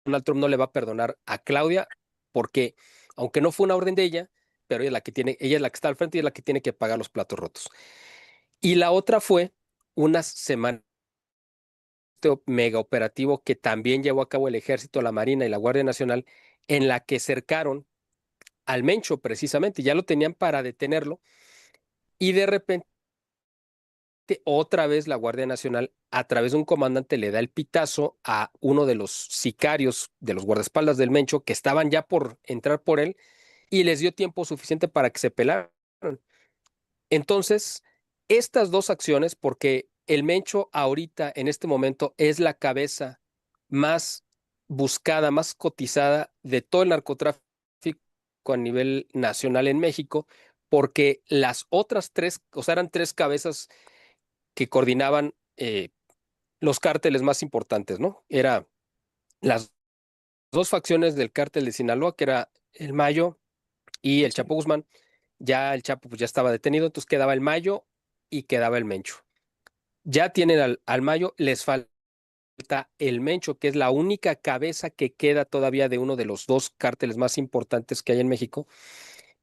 Donald Trump no le va a perdonar a Claudia porque aunque no fue una orden de ella, pero ella es la que está al frente y es la que tiene que pagar los platos rotos. Y la otra fue unas semanas mega operativo que también llevó a cabo el Ejército, la Marina y la Guardia Nacional, en la que cercaron al Mencho precisamente, ya lo tenían para detenerlo y de repente otra vez la Guardia Nacional a través de un comandante le da el pitazo a uno de los sicarios de los guardaespaldas del Mencho que estaban ya por entrar por él y les dio tiempo suficiente para que se pelaran. Entonces, estas dos acciones, porque el Mencho ahorita, en este momento, es la cabeza más buscada, más cotizada de todo el narcotráfico a nivel nacional en México, porque las otras tres, o sea, eran tres cabezas que coordinaban los cárteles más importantes, ¿no? Era las dos facciones del cártel de Sinaloa, que era el Mayo y el Chapo Guzmán. Ya el Chapo pues, ya estaba detenido, entonces quedaba el Mayo y quedaba el Mencho. Ya tienen al Mayo, les falta el Mencho, que es la única cabeza que queda todavía de uno de los dos cárteles más importantes que hay en México.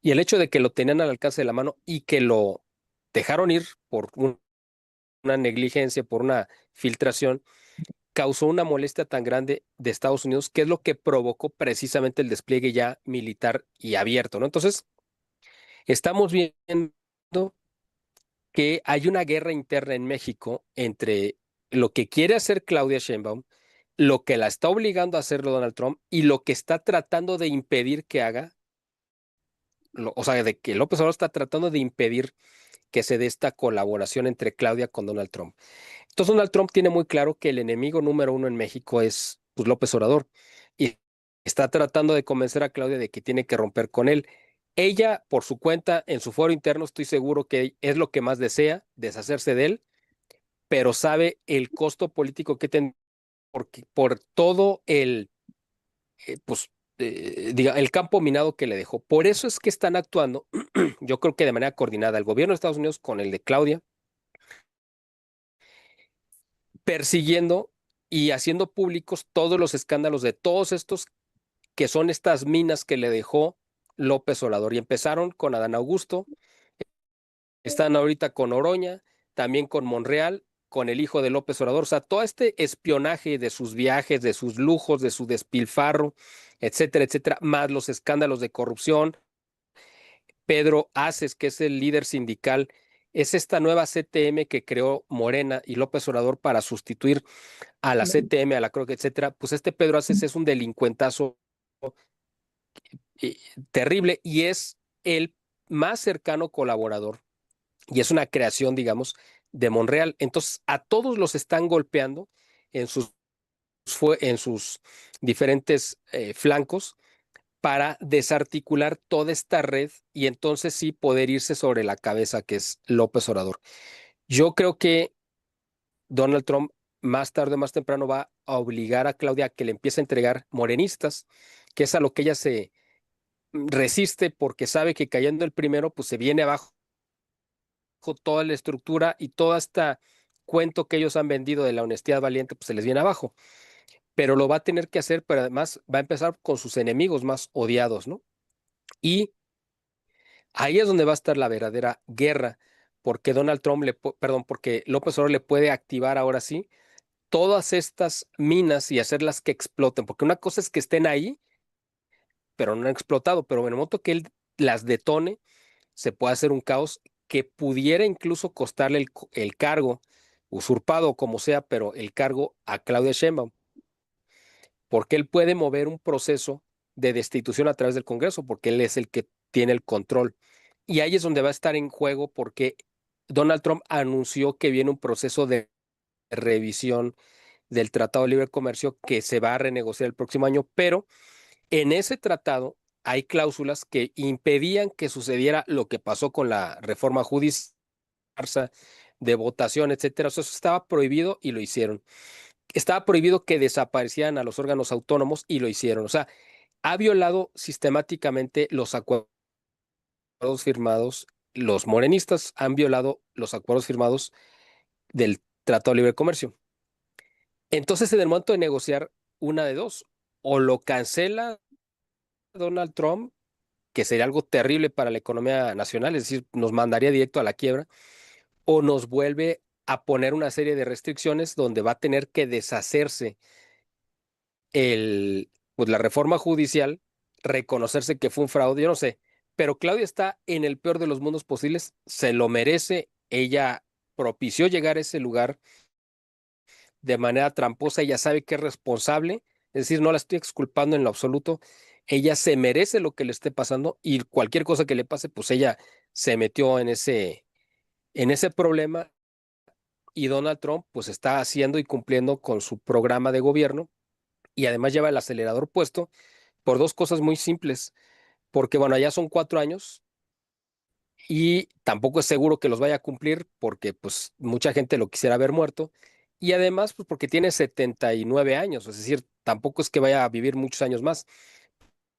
Y el hecho de que lo tenían al alcance de la mano y que lo dejaron ir por una negligencia, por una filtración, causó una molestia tan grande de Estados Unidos, que es lo que provocó precisamente el despliegue ya militar y abierto, ¿no? Entonces, estamos viendo que hay una guerra interna en México entre lo que quiere hacer Claudia Sheinbaum, lo que la está obligando a hacerlo Donald Trump y lo que está tratando de impedir que haga, o sea, de que López Obrador está tratando de impedir que se dé esta colaboración entre Claudia con Donald Trump. Entonces Donald Trump tiene muy claro que el enemigo número uno en México es pues, López Obrador y está tratando de convencer a Claudia de que tiene que romper con él. Ella, por su cuenta, en su foro interno, estoy seguro que es lo que más desea, deshacerse de él, pero sabe el costo político que tiene por todo pues, el campo minado que le dejó. Por eso es que están actuando, yo creo que de manera coordinada, el gobierno de Estados Unidos con el de Claudia, persiguiendo y haciendo públicos todos los escándalos de todos estos que son estas minas que le dejó López Obrador. Y empezaron con Adán Augusto, están ahorita con Oroña, también con Monreal, con el hijo de López Obrador. O sea, todo este espionaje de sus viajes, de sus lujos, de su despilfarro, etcétera, etcétera, más los escándalos de corrupción. Pedro Aces, que es el líder sindical, es esta nueva CTM que creó Morena y López Obrador para sustituir a la CTM, a la CROC, etcétera. Pues este Pedro Aces es un delincuentazo eh, terrible y es el más cercano colaborador y es una creación, digamos, de Monreal. Entonces, a todos los están golpeando en en sus diferentes flancos para desarticular toda esta red y entonces sí poder irse sobre la cabeza que es López Obrador. Yo creo que Donald Trump más tarde o más temprano va a obligar a Claudia a que le empiece a entregar morenistas, que es a lo que ella se resiste porque sabe que cayendo el primero, pues se viene abajo toda la estructura y todo este cuento que ellos han vendido de la honestidad valiente, pues se les viene abajo. Pero lo va a tener que hacer, pero además va a empezar con sus enemigos más odiados, ¿no? Y ahí es donde va a estar la verdadera guerra, porque Donald Trump perdón, porque López Obrador le puede activar ahora sí todas estas minas y hacerlas que exploten, porque una cosa es que estén ahí, pero no han explotado, pero en el momento que él las detone, se puede hacer un caos que pudiera incluso costarle el cargo, usurpado como sea, pero el cargo a Claudia Sheinbaum, porque él puede mover un proceso de destitución a través del Congreso, porque él es el que tiene el control. Y ahí es donde va a estar en juego, porque Donald Trump anunció que viene un proceso de revisión del Tratado de Libre Comercio que se va a renegociar el próximo año, pero en ese tratado hay cláusulas que impedían que sucediera lo que pasó con la reforma judicial de votación, etcétera. Eso estaba prohibido y lo hicieron. Estaba prohibido que desaparecieran a los órganos autónomos y lo hicieron. O sea, ha violado sistemáticamente los acuerdos firmados. Los morenistas han violado los acuerdos firmados del Tratado de Libre Comercio. Entonces, en el momento de negociar, una de dos, o lo cancela Donald Trump, que sería algo terrible para la economía nacional, es decir, nos mandaría directo a la quiebra, o nos vuelve a poner una serie de restricciones donde va a tener que deshacerse pues la reforma judicial, reconocerse que fue un fraude, yo no sé, pero Claudia está en el peor de los mundos posibles, se lo merece, ella propició llegar a ese lugar de manera tramposa, ella sabe que es responsable, es decir, no la estoy exculpando en lo absoluto, ella se merece lo que le esté pasando y cualquier cosa que le pase, pues ella se metió en ese problema y Donald Trump pues está haciendo y cumpliendo con su programa de gobierno y además lleva el acelerador puesto por dos cosas muy simples, porque bueno, ya son 4 años y tampoco es seguro que los vaya a cumplir porque pues mucha gente lo quisiera ver muerto y además pues porque tiene 79 años, es decir, tampoco es que vaya a vivir muchos años más.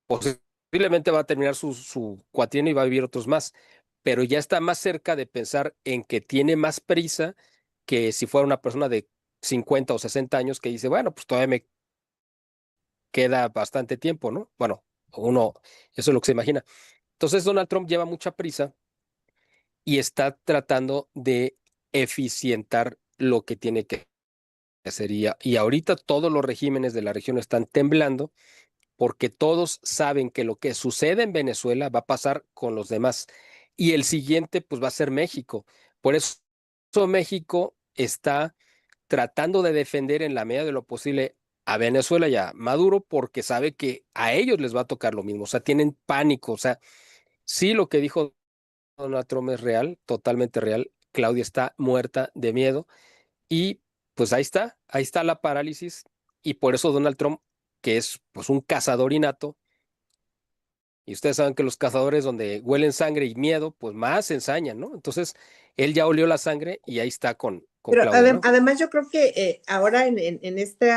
Posiblemente va a terminar su cuatrienio y va a vivir otros más, pero ya está más cerca de pensar en que tiene más prisa que si fuera una persona de 50 o 60 años que dice, bueno, pues todavía me queda bastante tiempo, ¿no? Bueno, uno, eso es lo que se imagina. Entonces Donald Trump lleva mucha prisa y está tratando de eficientar lo que tiene que hacer. Y ahorita todos los regímenes de la región están temblando porque todos saben que lo que sucede en Venezuela va a pasar con los demás. Y el siguiente, pues va a ser México. Por eso México está tratando de defender en la medida de lo posible a Venezuela y a Maduro porque sabe que a ellos les va a tocar lo mismo. O sea, tienen pánico. O sea, sí lo que dijo Donald Trump es real, totalmente real. Claudia está muerta de miedo y pues ahí está la parálisis y por eso Donald Trump, que es pues un cazador innato, Y ustedes saben que los cazadores donde huelen sangre y miedo, pues más se ensañan, ¿no? Entonces, él ya olió la sangre y ahí está con Pero Claudia, ¿no? además yo creo que ahora en este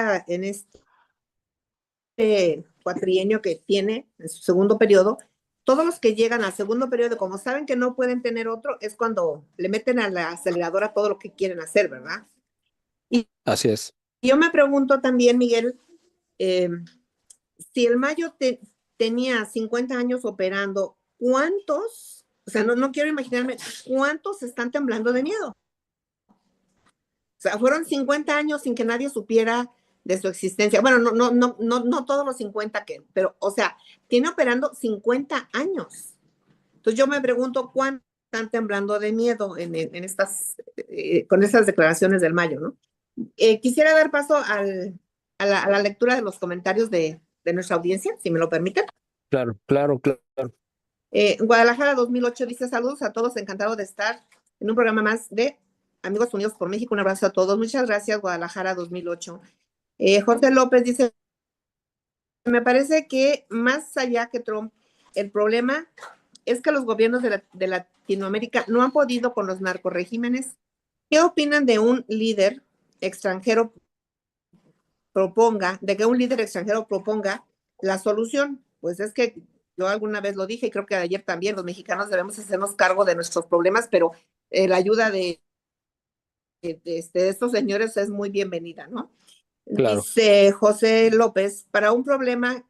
cuatrienio que tiene, en su segundo periodo, todos los que llegan al segundo periodo, como saben que no pueden tener otro, es cuando le meten a la aceleradora todo lo que quieren hacer, ¿verdad? Y Así es. yo me pregunto también, Miguel, eh, si el Mayo tenía 50 años operando, ¿cuántos? O sea, no quiero imaginarme cuántos están temblando de miedo. O sea, fueron 50 años sin que nadie supiera de su existencia. Bueno, no todos los 50 pero, o sea, tiene operando 50 años. Entonces yo me pregunto cuánto están temblando de miedo con estas declaraciones del Mayo, ¿no? Quisiera dar paso a la lectura de los comentarios de nuestra audiencia, si me lo permiten. Claro, claro, claro. Guadalajara 2008 dice saludos a todos, encantado de estar en un programa más de Amigos Unidos por México. Un abrazo a todos. Muchas gracias, Guadalajara 2008. José López dice, me parece que más allá que Trump, el problema es que los gobiernos de Latinoamérica no han podido con los narcorregímenes. ¿Qué opinan de un líder extranjero de que un líder extranjero proponga la solución? Pues es que yo alguna vez lo dije y creo que ayer también, los mexicanos debemos hacernos cargo de nuestros problemas, pero la ayuda de estos señores es muy bienvenida, ¿no? Claro. Dice José López, para un problema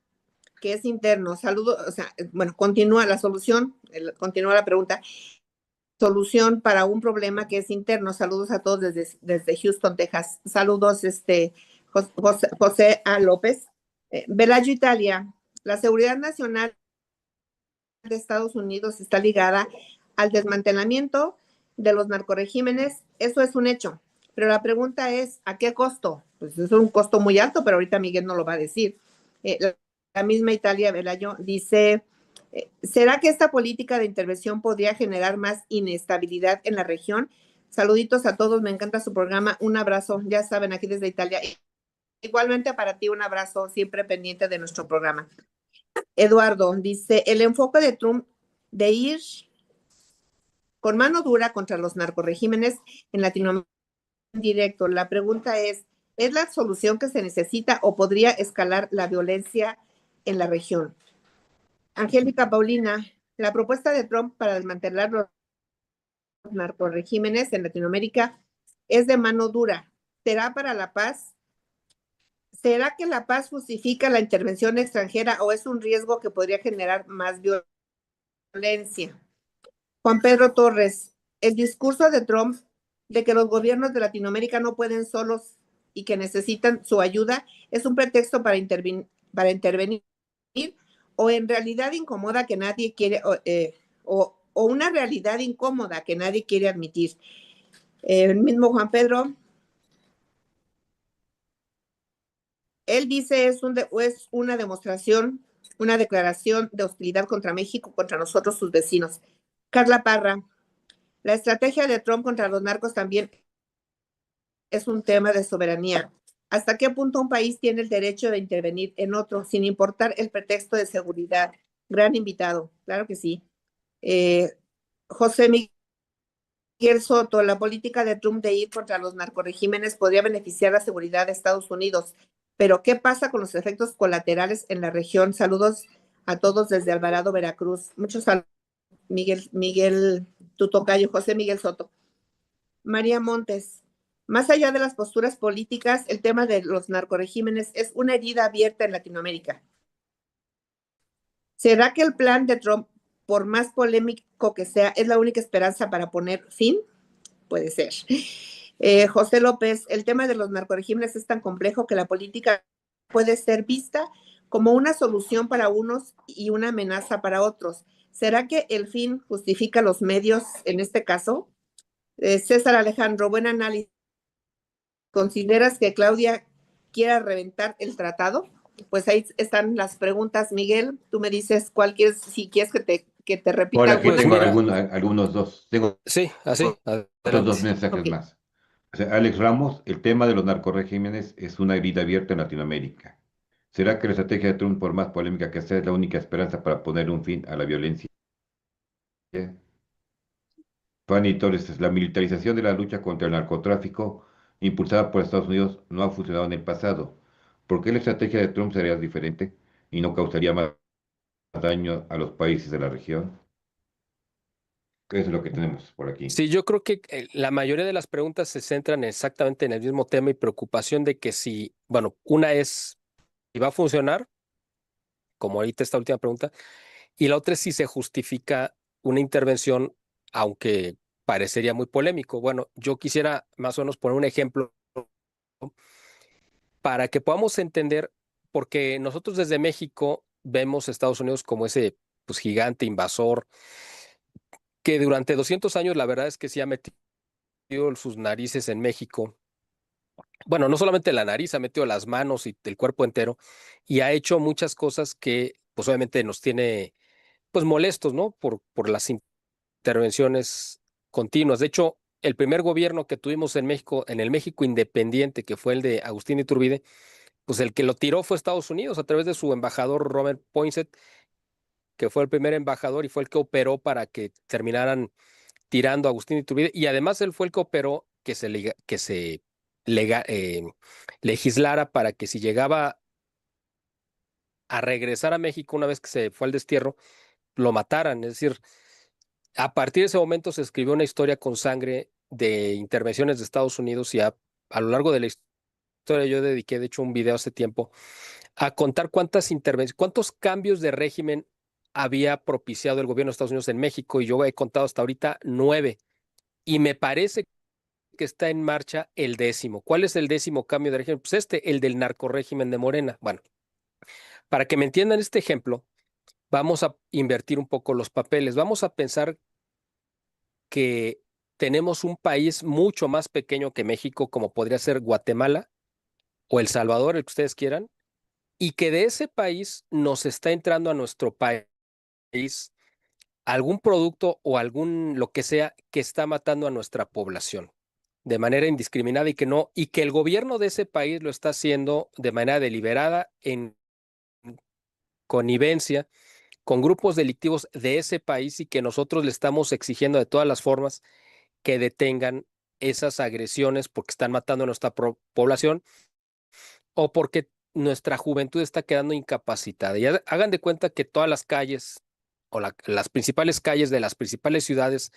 que es interno, saludo, o sea, bueno, continúa la solución, continúa la pregunta, solución para un problema que es interno, saludos a todos desde Houston, Texas, saludos, José A. López. Velayo, Italia, la seguridad nacional de Estados Unidos está ligada al desmantelamiento de los narcoregímenes, eso es un hecho, pero la pregunta es, ¿a qué costo? Pues es un costo muy alto, pero ahorita Miguel no lo va a decir. La misma Italia, Velayo, dice, ¿será que esta política de intervención podría generar más inestabilidad en la región? Saluditos a todos, me encanta su programa, un abrazo, ya saben, aquí desde Italia. Igualmente para ti, un abrazo, siempre pendiente de nuestro programa. Eduardo dice, el enfoque de Trump de ir con mano dura contra los narcoregímenes en Latinoamérica directo. La pregunta ¿es la solución que se necesita o podría escalar la violencia en la región? Angélica Paulina, la propuesta de Trump para desmantelar los narcoregímenes en Latinoamérica es de mano dura. ¿Será para la paz? ¿Será que la paz justifica la intervención extranjera o es un riesgo que podría generar más violencia? Juan Pedro Torres, el discurso de Trump de que los gobiernos de Latinoamérica no pueden solos y que necesitan su ayuda es un pretexto para intervenir o en realidad incomoda que nadie quiere o una realidad incómoda que nadie quiere admitir. El mismo Juan Pedro, él dice es una demostración, una declaración de hostilidad contra México, contra nosotros, sus vecinos. Carla Parra, la estrategia de Trump contra los narcos también es un tema de soberanía. ¿Hasta qué punto un país tiene el derecho de intervenir en otro sin importar el pretexto de seguridad? Gran invitado, claro que sí. José Miguel Soto, la política de Trump de ir contra los narcoregímenes podría beneficiar la seguridad de Estados Unidos, pero ¿qué pasa con los efectos colaterales en la región? Saludos a todos desde Alvarado, Veracruz. Muchos saludos, Miguel, tu tocayo, José Miguel Soto. María Montes, más allá de las posturas políticas, el tema de los narcoregímenes es una herida abierta en Latinoamérica. ¿Será que el plan de Trump, por más polémico que sea, es la única esperanza para poner fin? Puede ser. José López, el tema de los narcoregímenes es tan complejo que la política puede ser vista como una solución para unos y una amenaza para otros. ¿Será que el fin justifica los medios en este caso? César Alejandro, buen análisis. ¿Consideras que Claudia quiera reventar el tratado? Pues ahí están las preguntas, Miguel. Tú me dices cuál quieres, si quieres que te repita. Hola, aquí Pues tengo mira, algunos dos. Tengo sí, así, otros dos adelante. mensajes Ok. más. O sea, Alex Ramos, el tema de los narcorregímenes es una herida abierta en Latinoamérica. ¿Será que la estrategia de Trump, por más polémica que sea, es la única esperanza para poner un fin a la violencia? Fanny Torres, la militarización de la lucha contra el narcotráfico impulsada por Estados Unidos no ha funcionado en el pasado. ¿Por qué la estrategia de Trump sería diferente y no causaría más daño a los países de la región? Eso es lo que tenemos por aquí. Sí, yo creo que la mayoría de las preguntas se centran exactamente en el mismo tema y preocupación de que si, bueno, una es si va a funcionar, como ahorita esta última pregunta, y la otra es si se justifica una intervención, aunque parecería muy polémico. Bueno, yo quisiera más o menos poner un ejemplo para que podamos entender, porque nosotros desde México vemos a Estados Unidos como ese pues, gigante invasor, que durante 200 años la verdad es que sí ha metido sus narices en México. Bueno, no solamente la nariz, ha metido las manos y el cuerpo entero y ha hecho muchas cosas que pues obviamente nos tiene pues molestos, ¿no? Por las intervenciones continuas. De hecho, el primer gobierno que tuvimos en México, en el México independiente, que fue el de Agustín Iturbide, pues el que lo tiró fue Estados Unidos a través de su embajador Robert Poinsett, que fue el primer embajador y fue el que operó para que terminaran tirando a Agustín Iturbide. Y además él fue el que operó que se legislara para que si llegaba a regresar a México una vez que se fue al destierro, lo mataran. Es decir, a partir de ese momento se escribió una historia con sangre de intervenciones de Estados Unidos y a lo largo de la historia yo dediqué, de hecho, un video hace tiempo a contar cuántas intervenciones, cuántos cambios de régimen había propiciado el gobierno de Estados Unidos en México y yo he contado hasta ahorita 9 y me parece que está en marcha el 10º. ¿Cuál es el 10º cambio de régimen? Pues el del narcorrégimen de Morena. Bueno, para que me entiendan este ejemplo, vamos a invertir un poco los papeles. Vamos a pensar que tenemos un país mucho más pequeño que México, como podría ser Guatemala o El Salvador, el que ustedes quieran, y que de ese país nos está entrando a nuestro país algún producto o algún lo que sea que está matando a nuestra población de manera indiscriminada y que el gobierno de ese país lo está haciendo de manera deliberada en connivencia con grupos delictivos de ese país y que nosotros le estamos exigiendo de todas las formas que detengan esas agresiones porque están matando a nuestra población o porque nuestra juventud está quedando incapacitada. Y hagan de cuenta que todas las calles o las principales calles de las principales ciudades,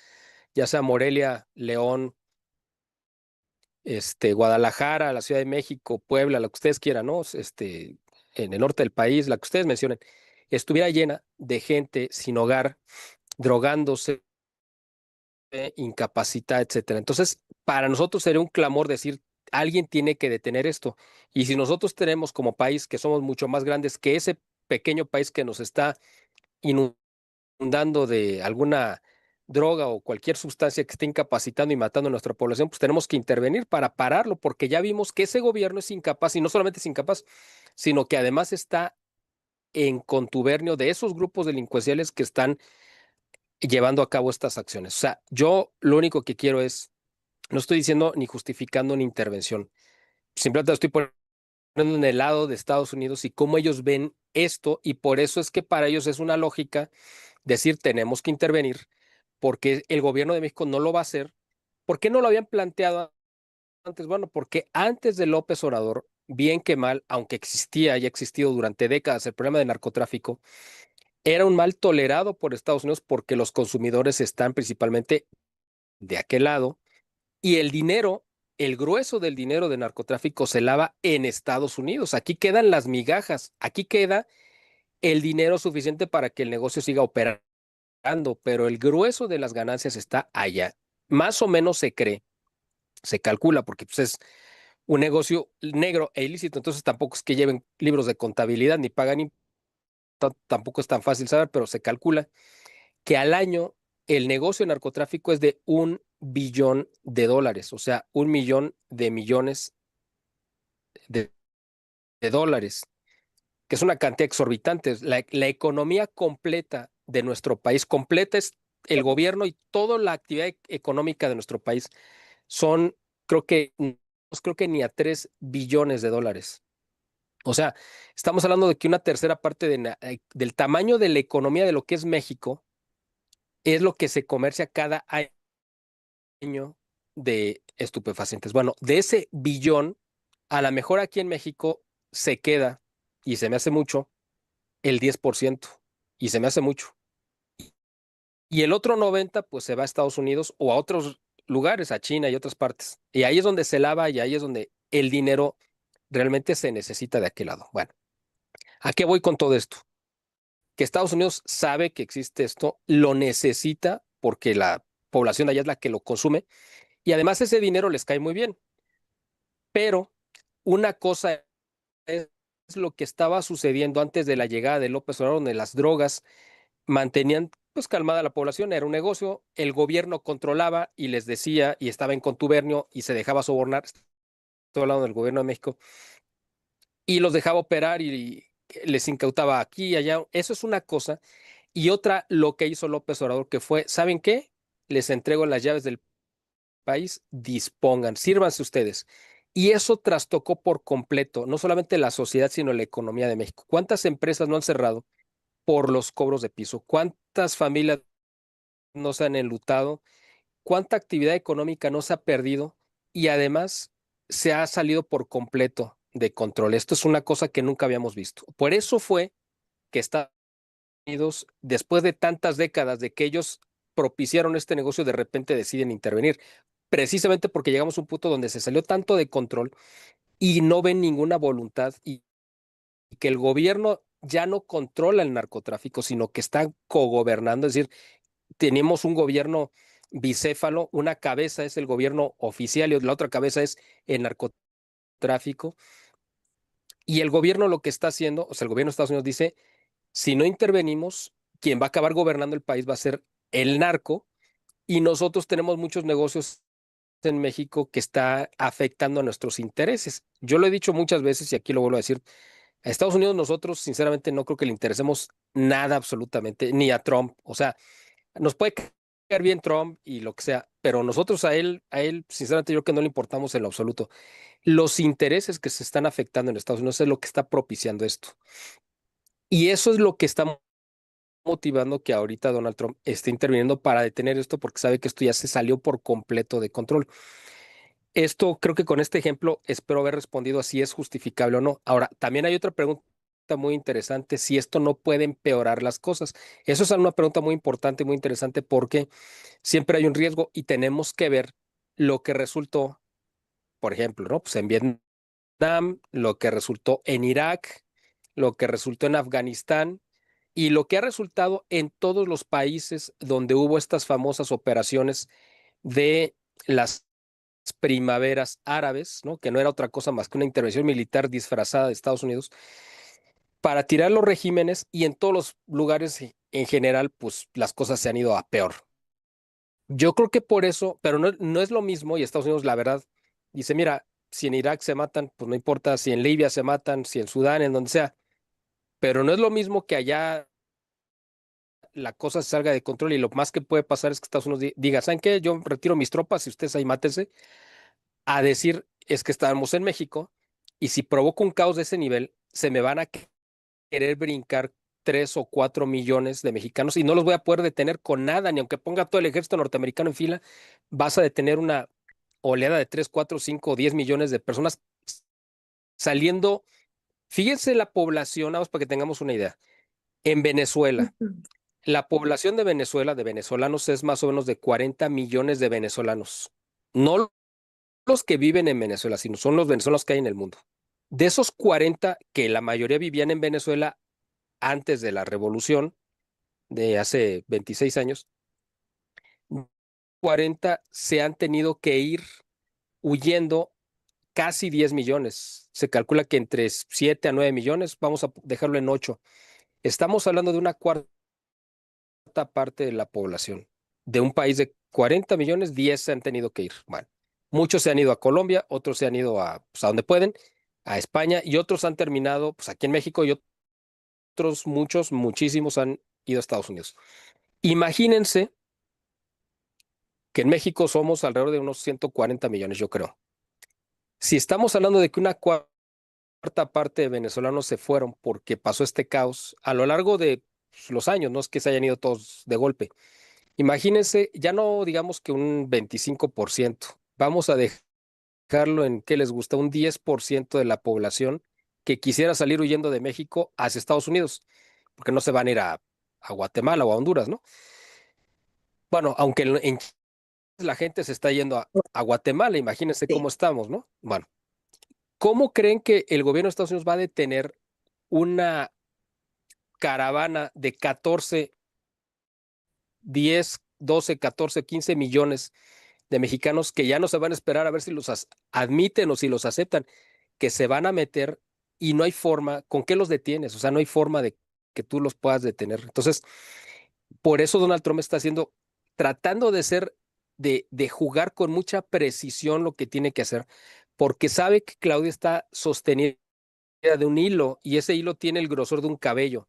ya sea Morelia, León, Guadalajara, la Ciudad de México, Puebla, lo que ustedes quieran, ¿no? En el norte del país, la que ustedes mencionen, estuviera llena de gente sin hogar, drogándose, incapacitada, etcétera. Entonces, para nosotros sería un clamor decir, alguien tiene que detener esto. Y si nosotros tenemos como país que somos mucho más grandes que ese pequeño país que nos está inundando de alguna droga o cualquier sustancia que esté incapacitando y matando a nuestra población, pues tenemos que intervenir para pararlo, porque ya vimos que ese gobierno es incapaz y no solamente es incapaz, sino que además está en contubernio de esos grupos delincuenciales que están llevando a cabo estas acciones. O sea, yo lo único que quiero es, no estoy diciendo ni justificando una intervención, simplemente estoy poniendo en el lado de Estados Unidos y cómo ellos ven esto y por eso es que para ellos es una lógica decir tenemos que intervenir porque el gobierno de México no lo va a hacer. ¿Por qué no lo habían planteado antes? Bueno, porque antes de López Obrador, bien que mal, aunque existía y ha existido durante décadas el problema de narcotráfico, era un mal tolerado por Estados Unidos porque los consumidores están principalmente de aquel lado y el dinero, el grueso del dinero de narcotráfico se lava en Estados Unidos. Aquí quedan las migajas, aquí queda el dinero suficiente para que el negocio siga operando, pero el grueso de las ganancias está allá. Más o menos se cree, se calcula, porque pues, es un negocio negro e ilícito, entonces tampoco es que lleven libros de contabilidad ni pagan tampoco es tan fácil saber, pero se calcula que al año el negocio de narcotráfico es de $1 billón, o sea, 1 millón de millones de, de dólares, que es una cantidad exorbitante. La economía completa de nuestro país, completa es el gobierno y toda la actividad económica de nuestro país son, creo que, creo que ni a $3 billones. O sea, estamos hablando de que una tercera parte del tamaño de la economía de lo que es México es lo que se comercia cada año de estupefacientes. Bueno, de ese billón, a lo mejor aquí en México se queda, y se me hace mucho, el 10%, y se me hace mucho. Y el otro 90, pues se va a Estados Unidos o a otros lugares, a China y otras partes. Y ahí es donde se lava y ahí es donde el dinero realmente se necesita de aquel lado. Bueno, ¿a qué voy con todo esto? Que Estados Unidos sabe que existe esto, lo necesita porque la población de allá es la que lo consume y además ese dinero les cae muy bien. Pero una cosa es lo que estaba sucediendo antes de la llegada de López Obrador, donde las drogas mantenían pues calmada a la población, era un negocio, el gobierno controlaba y les decía y estaba en contubernio y se dejaba sobornar, estoy hablando del gobierno de México, y los dejaba operar y les incautaba aquí y allá. Eso es una cosa. Y otra, lo que hizo López Obrador, que fue, ¿saben qué? Les entrego las llaves del país, dispongan, sírvanse ustedes. Y eso trastocó por completo, no solamente la sociedad, sino la economía de México. ¿Cuántas empresas no han cerrado por los cobros de piso? ¿Cuántas familias no se han enlutado? ¿Cuánta actividad económica no se ha perdido? Y además se ha salido por completo de control. Esto es una cosa que nunca habíamos visto. Por eso fue que Estados Unidos, después de tantas décadas de que ellos propiciaron este negocio, de repente deciden intervenir, precisamente porque llegamos a un punto donde se salió tanto de control y no ven ninguna voluntad y que el gobierno ya no controla el narcotráfico, sino que está cogobernando, es decir, tenemos un gobierno bicéfalo, una cabeza es el gobierno oficial y la otra cabeza es el narcotráfico, y el gobierno lo que está haciendo, o sea, el gobierno de Estados Unidos dice, si no intervenimos, quien va a acabar gobernando el país va a ser el narco, y nosotros tenemos muchos negocios en México que está afectando a nuestros intereses. Yo lo he dicho muchas veces y aquí lo vuelvo a decir, a Estados Unidos nosotros sinceramente no creo que le interesemos nada absolutamente, ni a Trump. O sea, nos puede caer bien Trump y lo que sea, pero nosotros a él, sinceramente yo creo que no le importamos en lo absoluto. Los intereses que se están afectando en Estados Unidos es lo que está propiciando esto. Y eso es lo que está motivando que ahorita Donald Trump esté interviniendo para detener esto porque sabe que esto ya se salió por completo de control. Esto creo que con este ejemplo espero haber respondido a si es justificable o no. Ahora, también hay otra pregunta muy interesante, si esto no puede empeorar las cosas. Eso es una pregunta muy importante, muy interesante porque siempre hay un riesgo y tenemos que ver lo que resultó, por ejemplo, ¿no? Pues en Vietnam, lo que resultó en Irak, lo que resultó en Afganistán y lo que ha resultado en todos los países donde hubo estas famosas operaciones de las primaveras árabes, ¿no? Que no era otra cosa más que una intervención militar disfrazada de Estados Unidos para tirar los regímenes y en todos los lugares en general, pues las cosas se han ido a peor. Yo creo que por eso, pero no es lo mismo y Estados Unidos, la verdad, dice, mira, si en Irak se matan, pues no importa, si en Libia se matan, si en Sudán, en donde sea, pero no es lo mismo que allá la cosa se salga de control y lo más que puede pasar es que Estados Unidos diga, ¿saben qué? Yo retiro mis tropas y ustedes ahí mátense, a decir, es que estamos en México y si provoco un caos de ese nivel, se me van a querer brincar 3 o 4 millones de mexicanos y no los voy a poder detener con nada, ni aunque ponga todo el ejército norteamericano en fila, vas a detener una oleada de 3, 4, 5 o 10 millones de personas saliendo. Fíjense la población, vamos para que tengamos una idea. En Venezuela, la población de Venezuela, de venezolanos, es más o menos de 40 millones de venezolanos. No los que viven en Venezuela, sino son los venezolanos que hay en el mundo. De esos 40, que la mayoría vivían en Venezuela antes de la revolución de hace 26 años, 40 se han tenido que ir huyendo, casi 10 millones. Se calcula que entre 7 a 9 millones, vamos a dejarlo en 8. Estamos hablando de una cuarta parte de la población. De un país de 40 millones, 10 se han tenido que ir. Bueno, muchos se han ido a Colombia, otros se han ido pues, a donde pueden, a España, y otros han terminado pues, aquí en México, y otros, muchos, muchísimos han ido a Estados Unidos. Imagínense que en México somos alrededor de unos 140 millones, yo creo. Si estamos hablando de que una cuarta cuarta parte de venezolanos se fueron porque pasó este caos a lo largo de los años, no es que se hayan ido todos de golpe. Imagínense, ya no digamos que un 25%, vamos a dejarlo en que les gusta un 10% de la población que quisiera salir huyendo de México hacia Estados Unidos, porque no se van a ir a Guatemala o a Honduras, ¿no? Bueno, aunque en la gente se está yendo a Guatemala, imagínense cómo Sí. estamos, ¿no? Bueno, ¿cómo creen que el gobierno de Estados Unidos va a detener una caravana de 14, 10, 12, 14, 15 millones de mexicanos que ya no se van a esperar a ver si los admiten o si los aceptan, que se van a meter y no hay forma? ¿Con qué los detienes? O sea, no hay forma de que tú los puedas detener. Entonces, por eso Donald Trump está haciendo, tratando de ser, de jugar con mucha precisión lo que tiene que hacer, porque sabe que Claudia está sostenida de un hilo y ese hilo tiene el grosor de un cabello.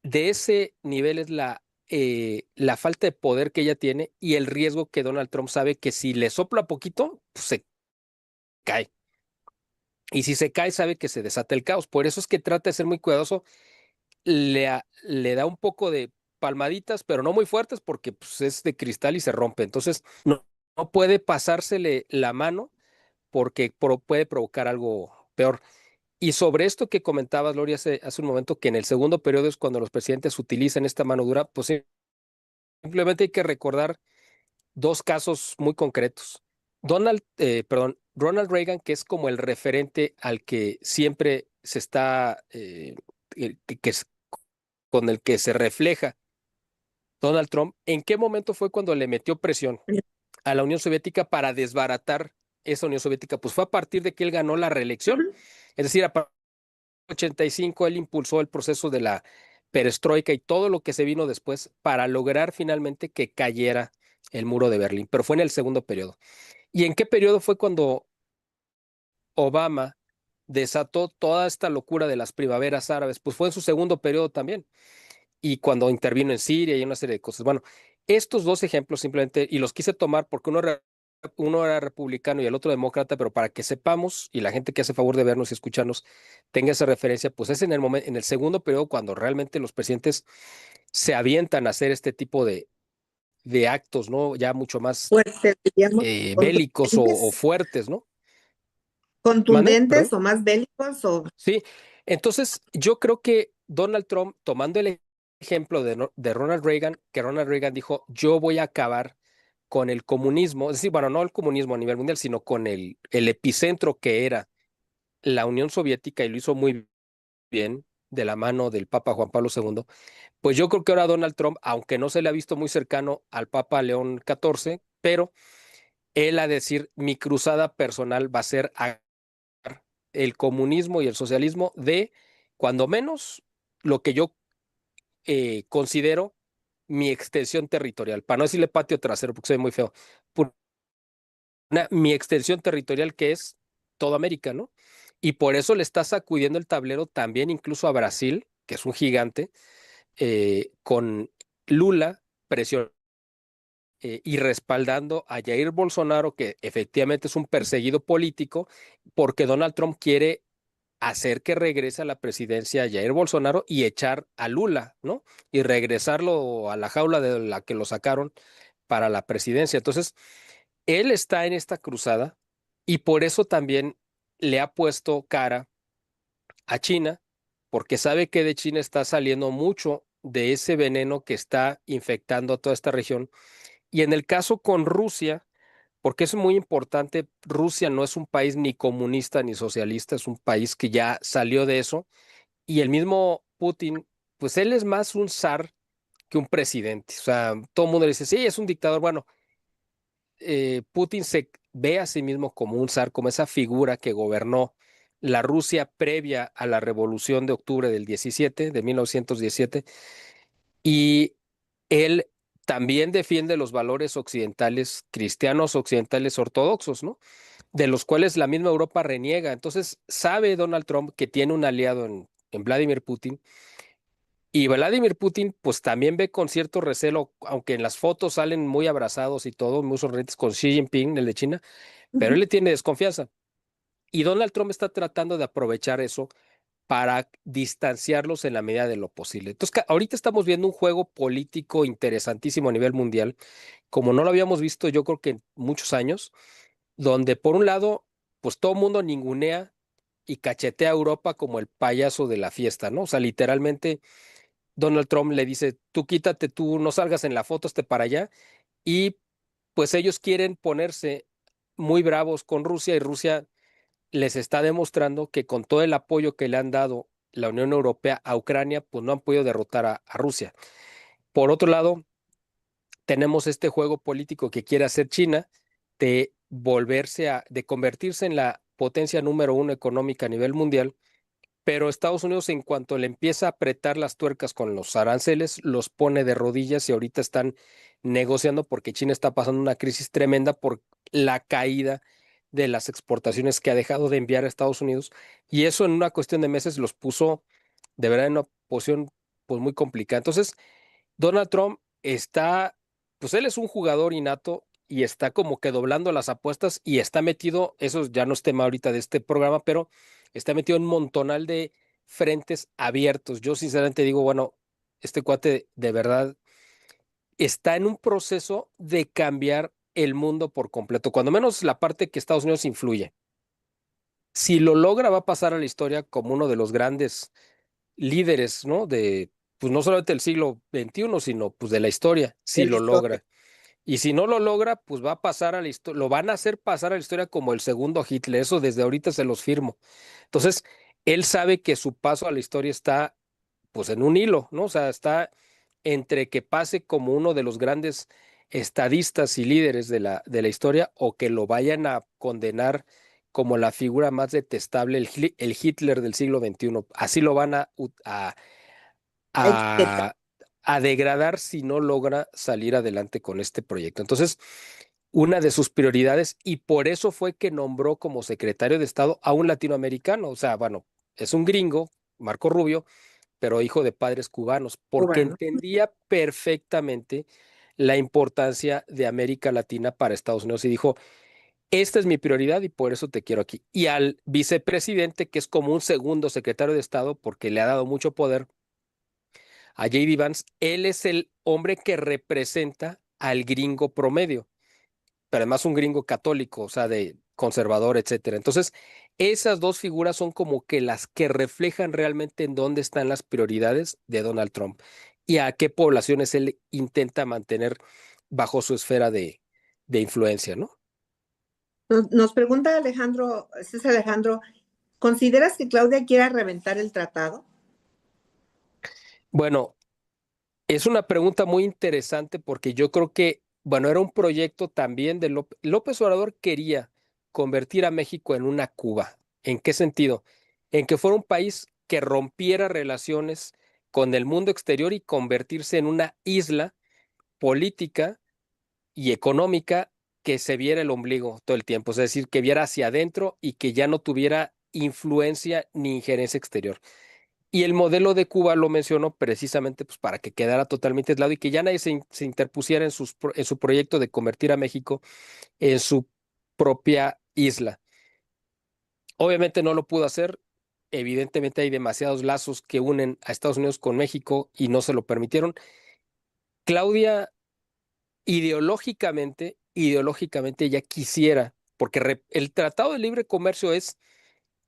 De ese nivel es la falta de poder que ella tiene y el riesgo que Donald Trump sabe que si le sopla poquito, pues se cae. Y si se cae, sabe que se desata el caos. Por eso es que trata de ser muy cuidadoso. Le da un poco de palmaditas, pero no muy fuertes porque pues, es de cristal y se rompe. Entonces, no puede pasársele la mano porque puede provocar algo peor. Y sobre esto que comentabas, Lori, hace un momento, que en el segundo periodo es cuando los presidentes utilizan esta mano dura, pues simplemente hay que recordar dos casos muy concretos. Ronald Reagan, que es como el referente al que siempre se está, con el que se refleja Donald Trump, ¿en qué momento fue cuando le metió presión a la Unión Soviética para desbaratar esa Unión Soviética? Pues fue a partir de que él ganó la reelección. Ujú. Es decir, a partir del 85 él impulsó el proceso de la perestroika y todo lo que se vino después para lograr finalmente que cayera el muro de Berlín, pero fue en el segundo periodo. ¿Y en qué periodo fue cuando Obama desató toda esta locura de las primaveras árabes? Pues fue en su segundo periodo también, y cuando intervino en Siria y una serie de cosas. Bueno, estos dos ejemplos simplemente, y los quise tomar porque uno era republicano y el otro demócrata, pero para que sepamos y la gente que hace favor de vernos y escucharnos tenga esa referencia, pues es en el momento, en el segundo periodo cuando realmente los presidentes se avientan a hacer este tipo de actos, ¿no? Ya mucho más Fuertes, diríamos, bélicos o contundentes, fuertes, ¿no? ¿Mande? contundentes Perdón. o más bélicos o Sí, entonces yo creo que Donald Trump, tomando el ejemplo de Ronald Reagan, que Ronald Reagan dijo, yo voy a acabar con el comunismo, es decir, bueno, no el comunismo a nivel mundial, sino con el epicentro que era la Unión Soviética, y lo hizo muy bien de la mano del Papa Juan Pablo II. Pues yo creo que ahora Donald Trump, aunque no se le ha visto muy cercano al Papa León XIV, pero él a decir, mi cruzada personal va a ser el comunismo y el socialismo de, cuando menos, lo que yo considero mi extensión territorial, para no decirle patio trasero porque soy muy feo, mi extensión territorial que es toda América, ¿no? Y por eso le está sacudiendo el tablero también incluso a Brasil, que es un gigante, con Lula presionando y respaldando a Jair Bolsonaro, que efectivamente es un perseguido político, porque Donald Trump quiere hacer que regrese a la presidencia Jair Bolsonaro y echar a Lula, ¿no? Y regresarlo a la jaula de la que lo sacaron para la presidencia. Entonces, él está en esta cruzada y por eso también le ha puesto cara a China, porque sabe que de China está saliendo mucho de ese veneno que está infectando a toda esta región. Y en el caso con Rusia, porque es muy importante, Rusia no es un país ni comunista ni socialista, es un país que ya salió de eso. Y el mismo Putin, pues él es más un zar que un presidente. O sea, todo el mundo le dice, sí, es un dictador. Bueno, Putin se ve a sí mismo como un zar, como esa figura que gobernó la Rusia previa a la Revolución de Octubre del 17, de 1917, y él también defiende los valores occidentales, cristianos occidentales ortodoxos, ¿no? De los cuales la misma Europa reniega. Entonces, sabe Donald Trump que tiene un aliado en Vladimir Putin, y Vladimir Putin, pues también ve con cierto recelo, aunque en las fotos salen muy abrazados y todo, muy sonrientes con Xi Jinping, el de China, pero él ujú, le tiene desconfianza. Y Donald Trump está tratando de aprovechar eso para distanciarlos en la medida de lo posible. Entonces, ahorita estamos viendo un juego político interesantísimo a nivel mundial, como no lo habíamos visto yo creo que en muchos años, donde por un lado, pues todo el mundo ningunea y cachetea a Europa como el payaso de la fiesta, ¿no? O sea, literalmente Donald Trump le dice, tú quítate, tú no salgas en la foto, esté para allá, y pues ellos quieren ponerse muy bravos con Rusia y Rusia les está demostrando que con todo el apoyo que le han dado la Unión Europea a Ucrania, pues no han podido derrotar a Rusia. Por otro lado, tenemos este juego político que quiere hacer China de de convertirse en la potencia número uno económica a nivel mundial, pero Estados Unidos en cuanto le empieza a apretar las tuercas con los aranceles, los pone de rodillas y ahorita están negociando porque China está pasando una crisis tremenda por la caída de las exportaciones que ha dejado de enviar a Estados Unidos y eso en una cuestión de meses los puso de verdad en una posición pues muy complicada. Entonces, Donald Trump está, pues él es un jugador innato y está como que doblando las apuestas y está metido, eso ya no es tema ahorita de este programa, pero está metido en un montonal de frentes abiertos. Yo sinceramente digo, bueno, este cuate de verdad está en un proceso de cambiar el mundo por completo, cuando menos la parte que Estados Unidos influye. Si lo logra, va a pasar a la historia como uno de los grandes líderes, ¿no? De, pues no solamente del siglo XXI, sino pues de la historia, si de la lo historia. logra. Y si no lo logra, pues va a pasar a la historia, lo van a hacer pasar a la historia como el segundo Hitler, eso desde ahorita se los firmo. Entonces, él sabe que su paso a la historia está pues en un hilo, ¿no? O sea, está entre que pase como uno de los grandes estadistas y líderes de la historia o que lo vayan a condenar como la figura más detestable, el Hitler del siglo XXI. Así lo van Etiqueta. a, a degradar si no logra salir adelante con este proyecto. Entonces, una de sus prioridades, y por eso fue que nombró como secretario de Estado a un latinoamericano, o sea, bueno, es un gringo, Marco Rubio, pero hijo de padres cubanos, porque Cubano. entendía perfectamente la importancia de América Latina para Estados Unidos y dijo, esta es mi prioridad y por eso te quiero aquí. Y al vicepresidente, que es como un segundo secretario de Estado, porque le ha dado mucho poder, a J.D. Vance, él es el hombre que representa al gringo promedio, pero además un gringo católico, o sea, de conservador, etcétera. Entonces, esas dos figuras son como que las que reflejan realmente en dónde están las prioridades de Donald Trump y a qué poblaciones él intenta mantener bajo su esfera de influencia, ¿no? Nos pregunta Alejandro, César Alejandro, ¿consideras que Claudia quiera reventar el tratado? Bueno, es una pregunta muy interesante porque yo creo que, bueno, era un proyecto también de López. López Obrador quería convertir a México en una Cuba. ¿En qué sentido? En que fuera un país que rompiera relaciones con el mundo exterior y convertirse en una isla política y económica que se viera el ombligo todo el tiempo, es decir, que viera hacia adentro y que ya no tuviera influencia ni injerencia exterior. Y el modelo de Cuba lo mencionó precisamente pues, para que quedara totalmente aislado y que ya nadie se interpusiera en su proyecto de convertir a México en su propia isla. Obviamente no lo pudo hacer. Evidentemente hay demasiados lazos que unen a Estados Unidos con México y no se lo permitieron. Claudia, ideológicamente ella quisiera, porque el Tratado de Libre Comercio es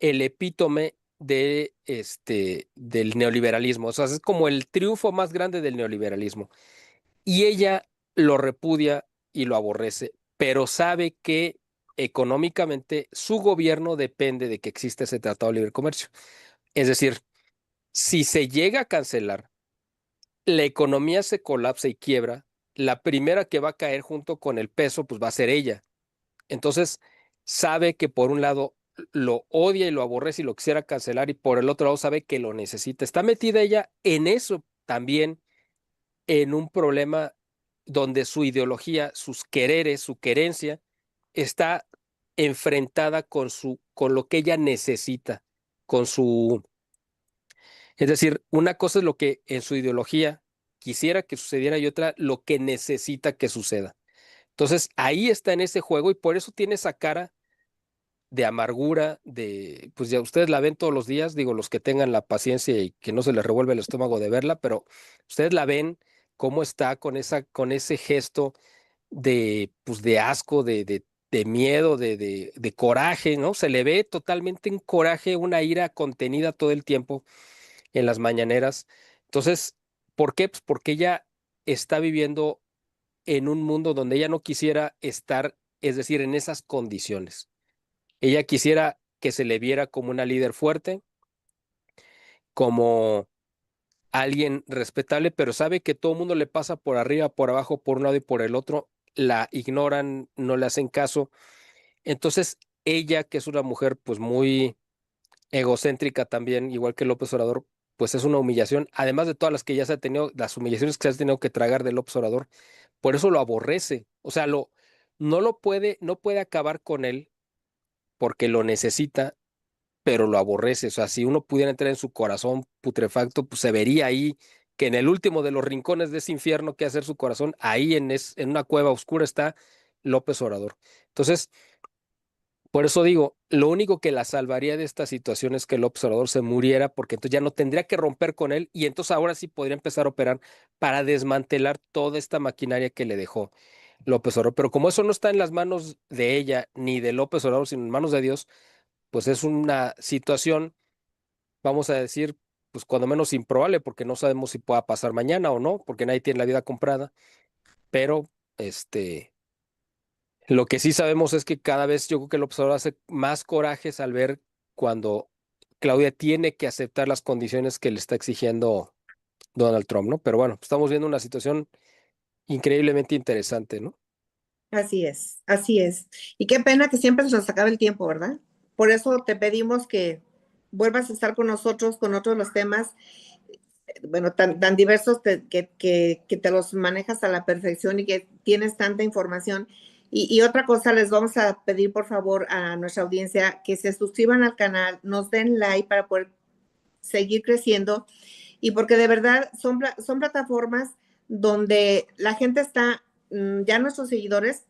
el epítome del neoliberalismo. O sea, es como el triunfo más grande del neoliberalismo. Y ella lo repudia y lo aborrece, pero sabe que económicamente su gobierno depende de que exista ese tratado de libre comercio. Es decir, si se llega a cancelar, la economía se colapsa y quiebra, la primera que va a caer junto con el peso, pues va a ser ella. Entonces, sabe que por un lado lo odia y lo aborrece y lo quisiera cancelar y por el otro lado sabe que lo necesita. Está metida ella en eso también, en un problema donde su ideología, sus quereres, su querencia está enfrentada con lo que ella necesita, con su, es decir, una cosa es lo que en su ideología quisiera que sucediera y otra lo que necesita que suceda. Entonces, ahí está en ese juego y por eso tiene esa cara de amargura, pues ya ustedes la ven todos los días, digo, los que tengan la paciencia y que no se les revuelve el estómago de verla, pero ustedes la ven cómo está con ese gesto pues de asco, de miedo, de coraje, ¿no? Se le ve totalmente en coraje, una ira contenida todo el tiempo en las mañaneras. Entonces, ¿por qué? Pues porque ella está viviendo en un mundo donde ella no quisiera estar, es decir, en esas condiciones. Ella quisiera que se le viera como una líder fuerte, como alguien respetable, pero sabe que todo el mundo le pasa por arriba, por abajo, por un lado y por el otro, la ignoran, no le hacen caso. Entonces, ella, que es una mujer pues muy egocéntrica también, igual que López Obrador, pues es una humillación, además de todas las que ya se ha tenido, las humillaciones que se ha tenido que tragar de López Obrador, por eso lo aborrece, o sea, no puede acabar con él porque lo necesita, pero lo aborrece, o sea, si uno pudiera entrar en su corazón putrefacto, pues se vería ahí que en el último de los rincones de ese infierno que hacer su corazón, ahí en una cueva oscura está López Obrador. Entonces, por eso digo, lo único que la salvaría de esta situación es que el observador se muriera, porque entonces ya no tendría que romper con él y entonces ahora sí podría empezar a operar para desmantelar toda esta maquinaria que le dejó López Obrador. Pero como eso no está en las manos de ella ni de López Obrador, sino en manos de Dios, pues es una situación, vamos a decir, pues cuando menos improbable, porque no sabemos si pueda pasar mañana o no, porque nadie tiene la vida comprada, pero lo que sí sabemos es que cada vez yo creo que el observador hace más corajes al ver cuando Claudia tiene que aceptar las condiciones que le está exigiendo Donald Trump, ¿no? Pero bueno, estamos viendo una situación increíblemente interesante, ¿no? Así es, así es. Y qué pena que siempre se nos acabe el tiempo, ¿verdad? Por eso te pedimos que vuelvas a estar con nosotros con otros los temas, bueno, tan diversos que te los manejas a la perfección y que tienes tanta información. Y otra cosa, les vamos a pedir por favor a nuestra audiencia que se suscriban al canal, nos den like para poder seguir creciendo y porque de verdad son plataformas donde la gente está, ya nuestros seguidores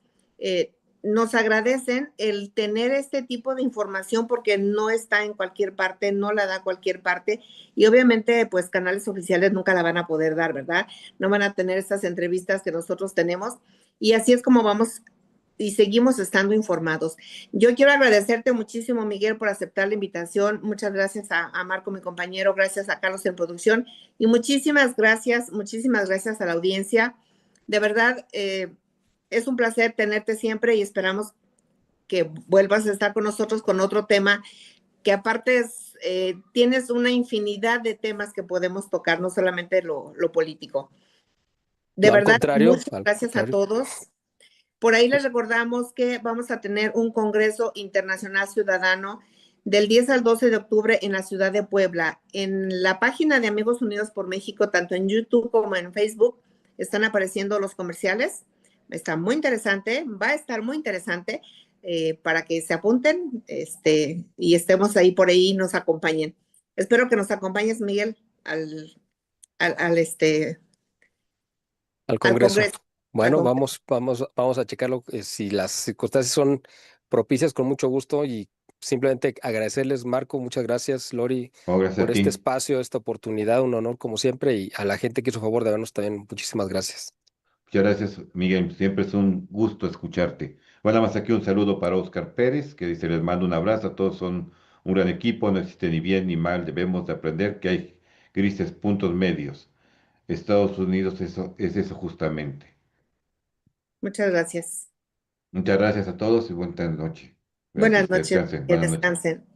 nos agradecen el tener este tipo de información porque no está en cualquier parte, no la da cualquier parte y obviamente pues canales oficiales nunca la van a poder dar, ¿verdad? No van a tener estas entrevistas que nosotros tenemos y así es como vamos y seguimos estando informados. Yo quiero agradecerte muchísimo, Miguel, por aceptar la invitación. Muchas gracias a Marco, mi compañero, gracias a Carlos en producción y muchísimas gracias a la audiencia. De verdad, es un placer tenerte siempre y esperamos que vuelvas a estar con nosotros con otro tema que aparte tienes una infinidad de temas que podemos tocar, no solamente lo político. De No, verdad, muchas al gracias a contrario. todos. Por ahí les recordamos que vamos a tener un Congreso Internacional Ciudadano del 10 al 12 de octubre en la ciudad de Puebla. En la página de Amigos Unidos por México, tanto en YouTube como en Facebook, están apareciendo los comerciales. Está muy interesante, va a estar muy interesante para que se apunten y estemos ahí por ahí y nos acompañen. Espero que nos acompañes, Miguel, al, al, este, Al al Congreso. Congreso. Bueno, vamos a checarlo. Si las circunstancias son propicias, con mucho gusto y simplemente agradecerles, Marco, muchas gracias, Lori, Oh, gracias por a este ti. espacio, esta oportunidad, un honor como siempre y a la gente que hizo favor de vernos también, muchísimas gracias. Muchas gracias, Miguel. Siempre es un gusto escucharte. Bueno, nada más aquí un saludo para Oscar Pérez, que dice, les mando un abrazo, todos son un gran equipo, no existe ni bien ni mal, debemos de aprender que hay grises puntos medios. Estados Unidos es eso justamente. Muchas gracias. Muchas gracias a todos y buena noche. Buenas Gracias, que noches, descansen. que Buenas noches. descansen.